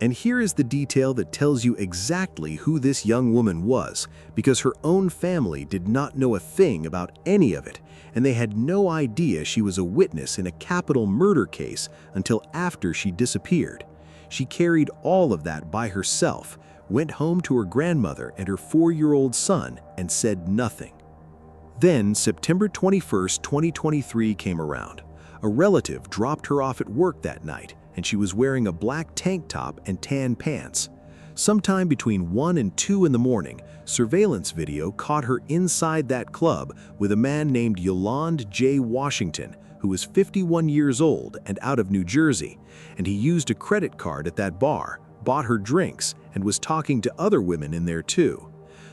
S4: And here is the detail that tells you exactly who this young woman was, because her own family did not know a thing about any of it, and they had no idea she was a witness in a capital murder case until after she disappeared. She carried all of that by herself, went home to her grandmother and her 4-year-old son, and said nothing. Then, September 21st, 2023 came around. A relative dropped her off at work that night, and she was wearing a black tank top and tan pants. Sometime between 1 and 2 in the morning, surveillance video caught her inside that club with a man named Yolande J. Washington, who was 51 years old and out of New Jersey, and he used a credit card at that bar, bought her drinks, and was talking to other women in there too.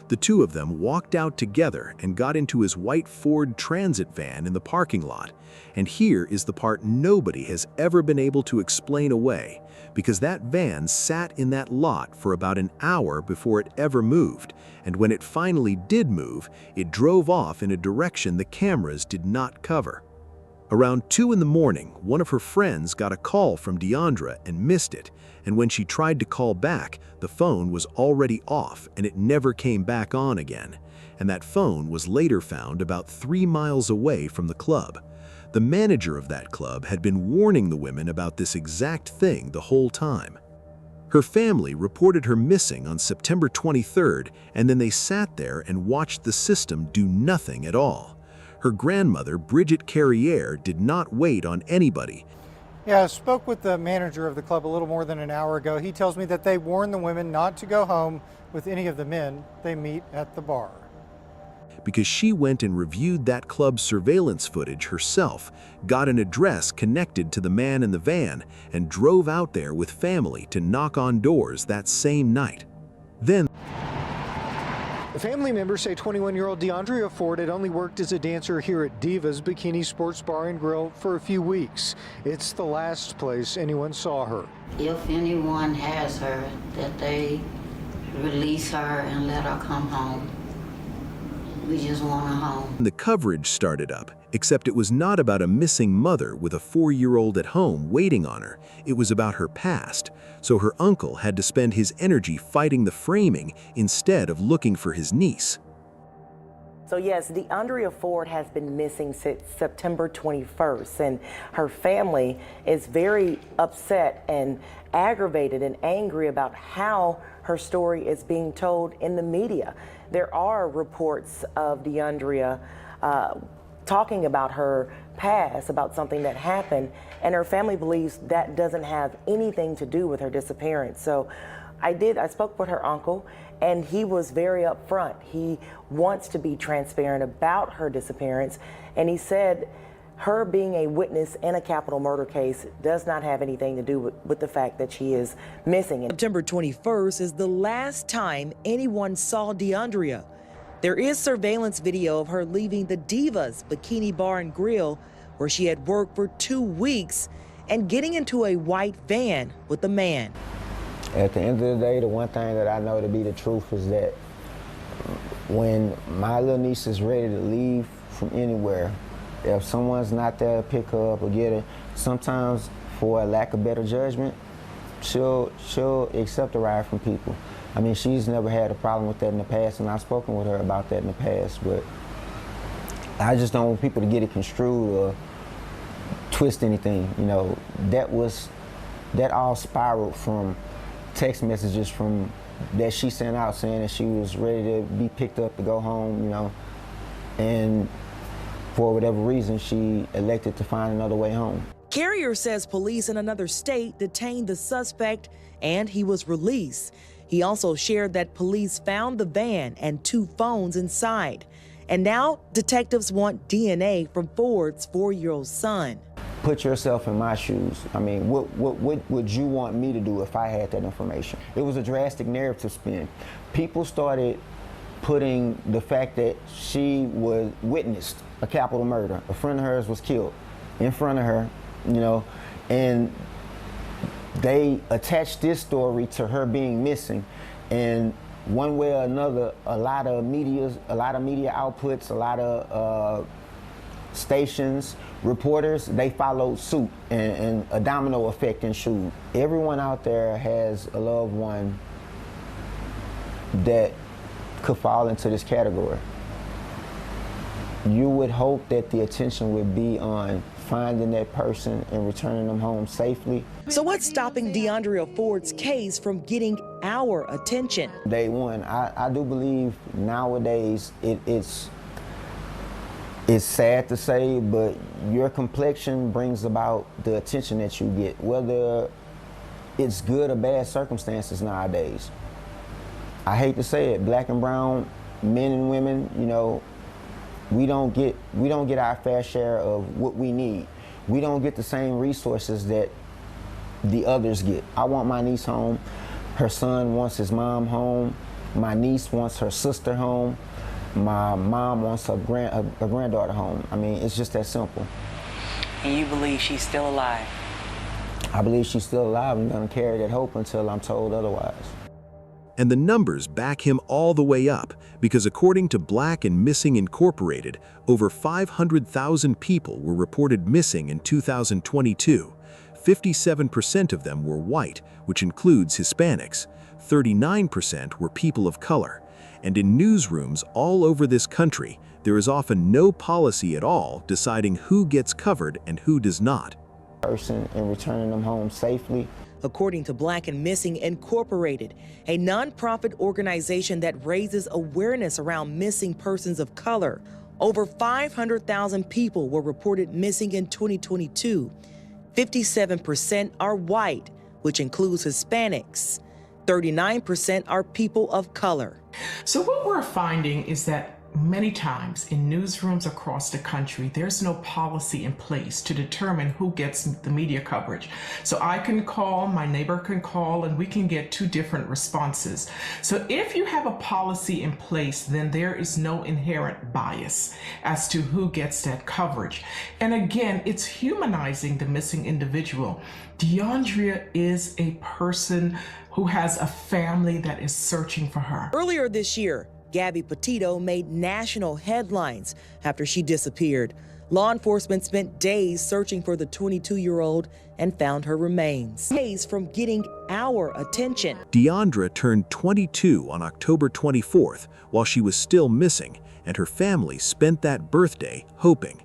S4: The 2 of them walked out together and got into his white Ford Transit van in the parking lot. And here is the part nobody has ever been able to explain away, because that van sat in that lot for about an hour before it ever moved, and when it finally did move, it drove off in a direction the cameras did not cover. Around 2 in the morning, one of her friends got a call from Deandra and missed it, and when she tried to call back, the phone was already off and it never came back on again. And that phone was later found about 3 miles away from the club. The manager of that club had been warning the women about this exact thing the whole time. Her family reported her missing on September 23rd, and then they sat there and watched the system do nothing at all. Her grandmother, Bridget Carriere, did not wait on anybody.
S9: Yeah, I spoke with the manager of the club a little more than an hour ago. He tells me that they warned the women not to go home with any of the men they meet at the bar.
S4: Because she went and reviewed that club's surveillance footage herself, got an address connected to the man in the van, and drove out there with family to knock on doors that same night. Then
S9: the family members say 21-year-old Deandra Ford had only worked as a dancer here at Diva's Bikini Sports Bar and Grill for a few weeks. It's the last place anyone saw her.
S24: If anyone has her, that they release her and let her come home. We just want her home.
S4: The coverage started up, except it was not about a missing mother with a 4-year-old at home waiting on her. It was about her past. So her uncle had to spend his energy fighting the framing instead of looking for his niece.
S21: So yes, Deandra Ford has been missing since September 21st, and her family is very upset and aggravated and angry about how her story is being told in the media. There are reports of Deandra talking about her past, about something that happened, and her family believes that doesn't have anything to do with her disappearance. So I spoke with her uncle, and he was very upfront. He wants to be transparent about her disappearance, and he said her being a witness in a capital murder case does not have anything to do with the fact that she is missing. September 21st is the last time anyone saw Deandra. There is surveillance video of her leaving the Divas Bikini Bar and Grill, where she had worked for 2 weeks, and getting into a white van with a man.
S25: At the end of the day, the one thing that I know to be the truth is that when my little niece is ready to leave from anywhere, if someone's not there to pick her up or get her, sometimes for a lack of better judgment, she'll accept a ride from people. I mean, she's never had a problem with that in the past, and I've spoken with her about that in the past, but I just don't want people to get it construed or twist anything. You know, that all spiraled from text messages that she sent out saying that she was ready to be picked up to go home, you know, and for whatever reason, she elected to find another way home.
S1: Carrier says police in another state detained the suspect and he was released. He also shared that police found the van and 2 phones inside. And now detectives want DNA from Ford's 4-year-old son.
S25: Put yourself in my shoes. I mean, what would you want me to do if I had that information? It was a drastic narrative spin. People started putting the fact that she was witnessed a capital murder. A friend of hers was killed in front of her, you know, and they attached this story to her being missing. And one way or another, a lot of media outputs, a lot of stations, reporters, they followed suit, and a domino effect ensued. Everyone out there has a loved one that could fall into this category. You would hope that the attention would be on finding that person and returning them home safely.
S1: So what's stopping DeAndrea Ford's case from getting our attention?
S25: Day one, I do believe nowadays it's sad to say, but your complexion brings about the attention that you get, whether it's good or bad circumstances nowadays. I hate to say it, black and brown men and women, you know, we don't get our fair share of what we need. We don't get the same resources that the others get. I want my niece home. Her son wants his mom home. My niece wants her sister home. My mom wants her granddaughter home. I mean, it's just that simple.
S6: And you believe she's still alive?
S25: I believe she's still alive. I'm gonna carry that hope until I'm told otherwise.
S4: And the numbers back him all the way up, because according to Black and Missing Incorporated, over 500,000 people were reported missing in 2022. 57% of them were white, which includes Hispanics. 39% were people of color. And in newsrooms all over this country, there is often no policy at all deciding who gets covered and who does not.
S25: Person and returning them home safely.
S1: According to Black and Missing Incorporated, a nonprofit organization that raises awareness around missing persons of color, over 500,000 people were reported missing in 2022. 57% are white, which includes Hispanics. 39% are people of color.
S8: So what we're finding is that many times in newsrooms across the country, there's no policy in place to determine who gets the media coverage. So I can call, my neighbor can call, and we can get 2 different responses. So if you have a policy in place, then there is no inherent bias as to who gets that coverage. And again, it's humanizing the missing individual. DeAndrea is a person who has a family that is searching for her.
S1: Earlier this year, Gabby Petito made national headlines after she disappeared. Law enforcement spent days searching for the 22-year-old and found her remains. Days from getting our attention.
S4: DeAndrea turned 22 on October 24th while she was still missing, and her family spent that birthday hoping.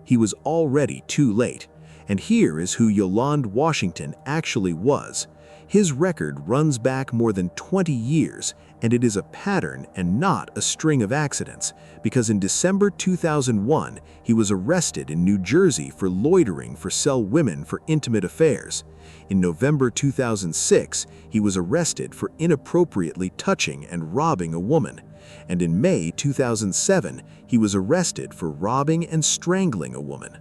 S4: He was already too late. And here is who Yolande Washington actually was. His record runs back more than 20 years, and it is a pattern and not a string of accidents, because in December 2001, he was arrested in New Jersey for loitering for sell women for intimate affairs. In November 2006, he was arrested for inappropriately touching and robbing a woman. And in May 2007, he was arrested for robbing and strangling a woman.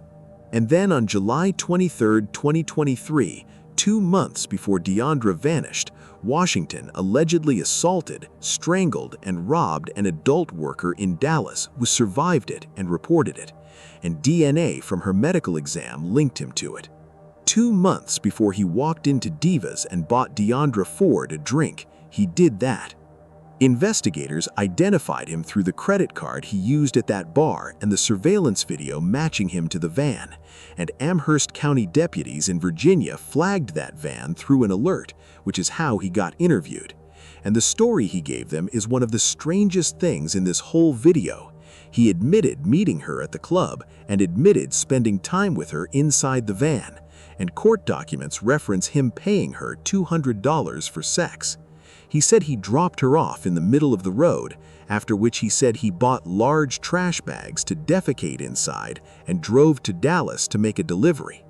S4: And then on July 23, 2023, 2 months before DeAndrea vanished, Washington allegedly assaulted, strangled, and robbed an adult worker in Dallas who survived it and reported it. And DNA from her medical exam linked him to it. 2 months before he walked into Divas and bought DeAndrea Ford a drink, he did that. Investigators identified him through the credit card he used at that bar and the surveillance video matching him to the van. And Amherst County deputies in Virginia flagged that van through an alert, which is how he got interviewed. And the story he gave them is one of the strangest things in this whole video. He admitted meeting her at the club and admitted spending time with her inside the van. And court documents reference him paying her $200 for sex. He said he dropped her off in the middle of the road, after which he said he bought large trash bags to defecate inside and drove to Dallas to make a delivery.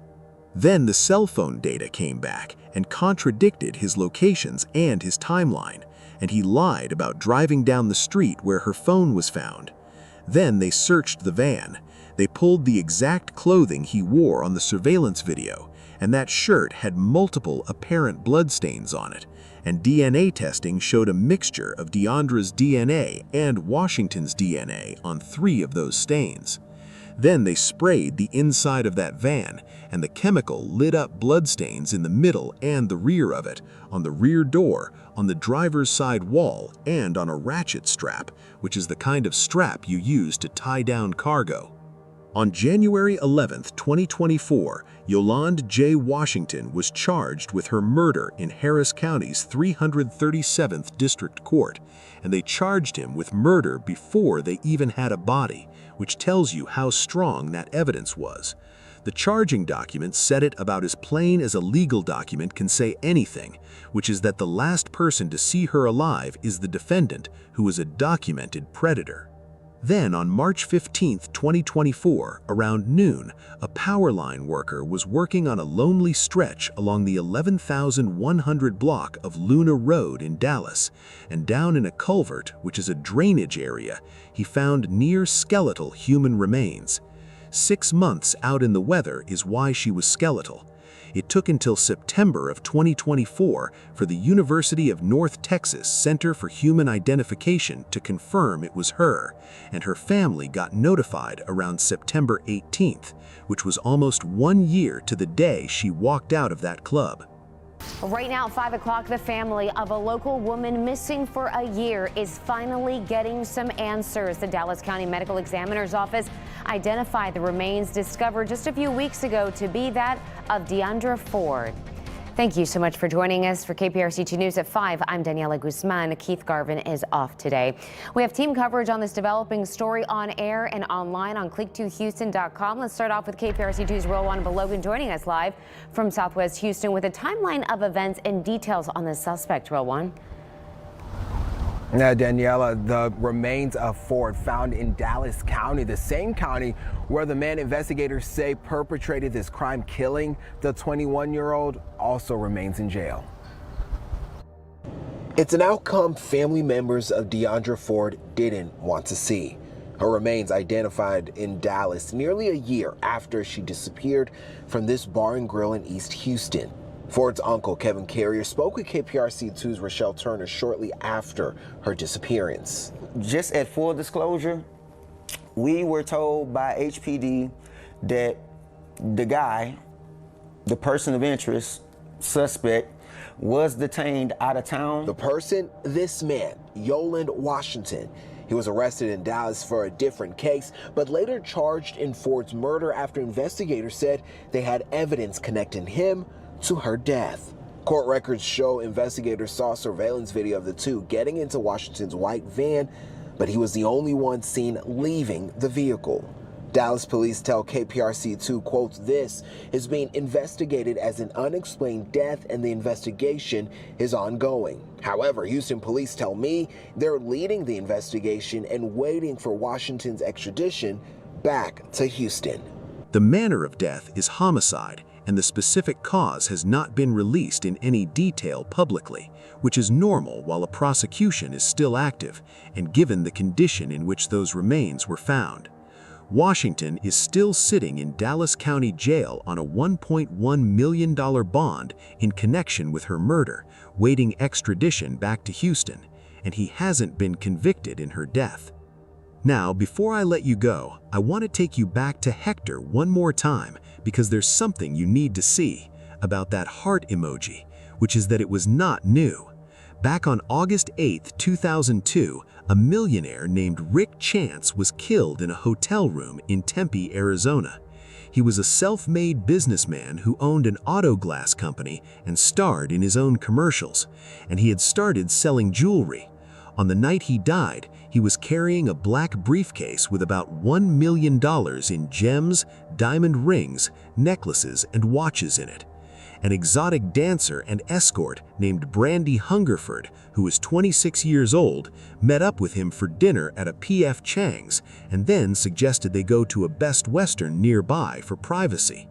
S4: Then the cell phone data came back and contradicted his locations and his timeline, and he lied about driving down the street where her phone was found. Then they searched the van. They pulled the exact clothing he wore on the surveillance video, and that shirt had multiple apparent bloodstains on it, and DNA testing showed a mixture of Deandra's DNA and Washington's DNA on 3 of those stains. Then they sprayed the inside of that van, and the chemical lit up bloodstains in the middle and the rear of it, on the rear door, on the driver's side wall, and on a ratchet strap, which is the kind of strap you use to tie down cargo. On January 11, 2024, Yolande J. Washington was charged with her murder in Harris County's 337th District Court, and they charged him with murder before they even had a body, which tells you how strong that evidence was. The charging document said it about as plain as a legal document can say anything, which is that the last person to see her alive is the defendant, who is a documented predator. Then on March 15, 2024, around noon, a power line worker was working on a lonely stretch along the 11,100 block of Luna Road in Dallas, and down in a culvert, which is a drainage area, he found near skeletal human remains. 6 months out in the weather is why she was skeletal. It took until September of 2024 for the University of North Texas Center for Human Identification to confirm it was her, and her family got notified around September 18th, which was almost 1 year to the day she walked out of that club.
S10: Right now at 5 o'clock, the family of a local woman missing for a year is finally getting some answers. The Dallas County Medical Examiner's Office identified the remains discovered just a few weeks ago to be that of Deandra Ford. Thank you so much for joining us for KPRC2 News at 5. I'm Daniela Guzman. Keith Garvin is off today. We have team coverage on this developing story on air and online on click2houston.com. Let's start off with KPRC2's Rowan Belogan joining us live from Southwest Houston with a timeline of events and details on the suspect. Rowan.
S11: Now, Daniela, the remains of Ford found in Dallas County, the same county where the man investigators say perpetrated this crime, killing the 21-year-old, also remains in jail. It's an outcome family members of Deandra Ford didn't want to see. Her remains identified in Dallas nearly a year after she disappeared from this bar and grill in East Houston. Ford's uncle, Kevin Carrier, spoke with KPRC2's Rochelle Turner shortly after her disappearance.
S12: Just at full disclosure, we were told by HPD that the guy, the person of interest, suspect, was detained out of town.
S11: The person, this man, Yolande Washington. He was arrested in Dallas for a different case, but later charged in Ford's murder after investigators said they had evidence connecting him to her death. Court records show investigators saw surveillance video of the two getting into Washington's white van, but he was the only one seen leaving the vehicle. Dallas police tell KPRC2, quote, "This is being investigated as an unexplained death and the investigation is ongoing." However, Houston police tell me they're leading the investigation and waiting for Washington's extradition back to Houston.
S4: The manner of death is homicide, and the specific cause has not been released in any detail publicly, which is normal while a prosecution is still active and given the condition in which those remains were found. Washington is still sitting in Dallas County Jail on a $1.1 million bond in connection with her murder, waiting extradition back to Houston, and he hasn't been convicted in her death. Now, before I let you go, I want to take you back to Hector one more time because there's something you need to see about that heart emoji, which is that it was not new. Back on August 8, 2002, a millionaire named Rick Chance was killed in a hotel room in Tempe, Arizona. He was a self-made businessman who owned an auto glass company and starred in his own commercials, and he had started selling jewelry. On the night he died, he was carrying a black briefcase with about $1 million in gems, diamond rings, necklaces, and watches in it. An exotic dancer and escort named Brandy Hungerford, who was 26 years old, met up with him for dinner at a P.F. Chang's and then suggested they go to a Best Western nearby for privacy.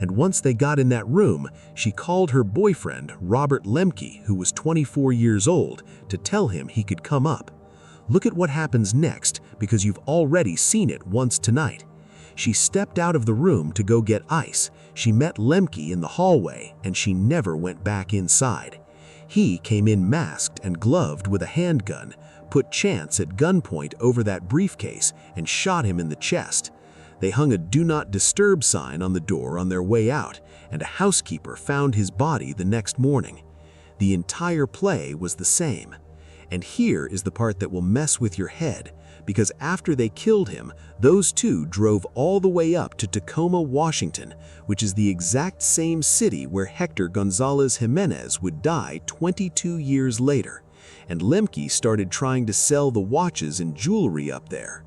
S4: And once they got in that room, she called her boyfriend, Robert Lemke, who was 24 years old, to tell him he could come up. Look at what happens next, because you've already seen it once tonight. She stepped out of the room to go get ice. She met Lemke in the hallway, and she never went back inside. He came in masked and gloved with a handgun, put Chance at gunpoint over that briefcase, and shot him in the chest. They hung a "Do Not Disturb" sign on the door on their way out, and a housekeeper found his body the next morning. The entire play was the same. And here is the part that will mess with your head, because after they killed him, those two drove all the way up to Tacoma, Washington, which is the exact same city where Hector Gonzalez Jimenez would die 22 years later. And Lemke started trying to sell the watches and jewelry up there.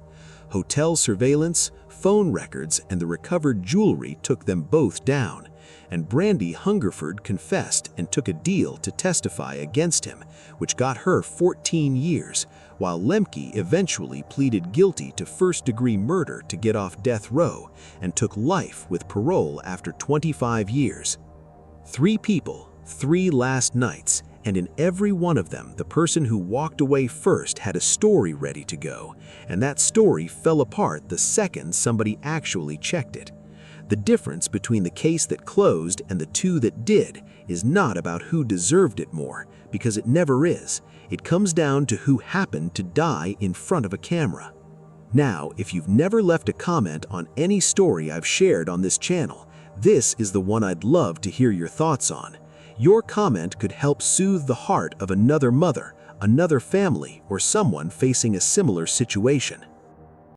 S4: Hotel surveillance, phone records, and the recovered jewelry took them both down, and Brandy Hungerford confessed and took a deal to testify against him, which got her 14 years, while Lemke eventually pleaded guilty to first-degree murder to get off death row and took life with parole after 25 years. 3 people, 3 last nights, and in every one of them, the person who walked away first had a story ready to go, and that story fell apart the second somebody actually checked it. The difference between the case that closed and the 2 that did is not about who deserved it more, because it never is. It comes down to who happened to die in front of a camera. Now, if you've never left a comment on any story I've shared on this channel, this is the one I'd love to hear your thoughts on. Your comment could help soothe the heart of another mother, another family, or someone facing a similar situation.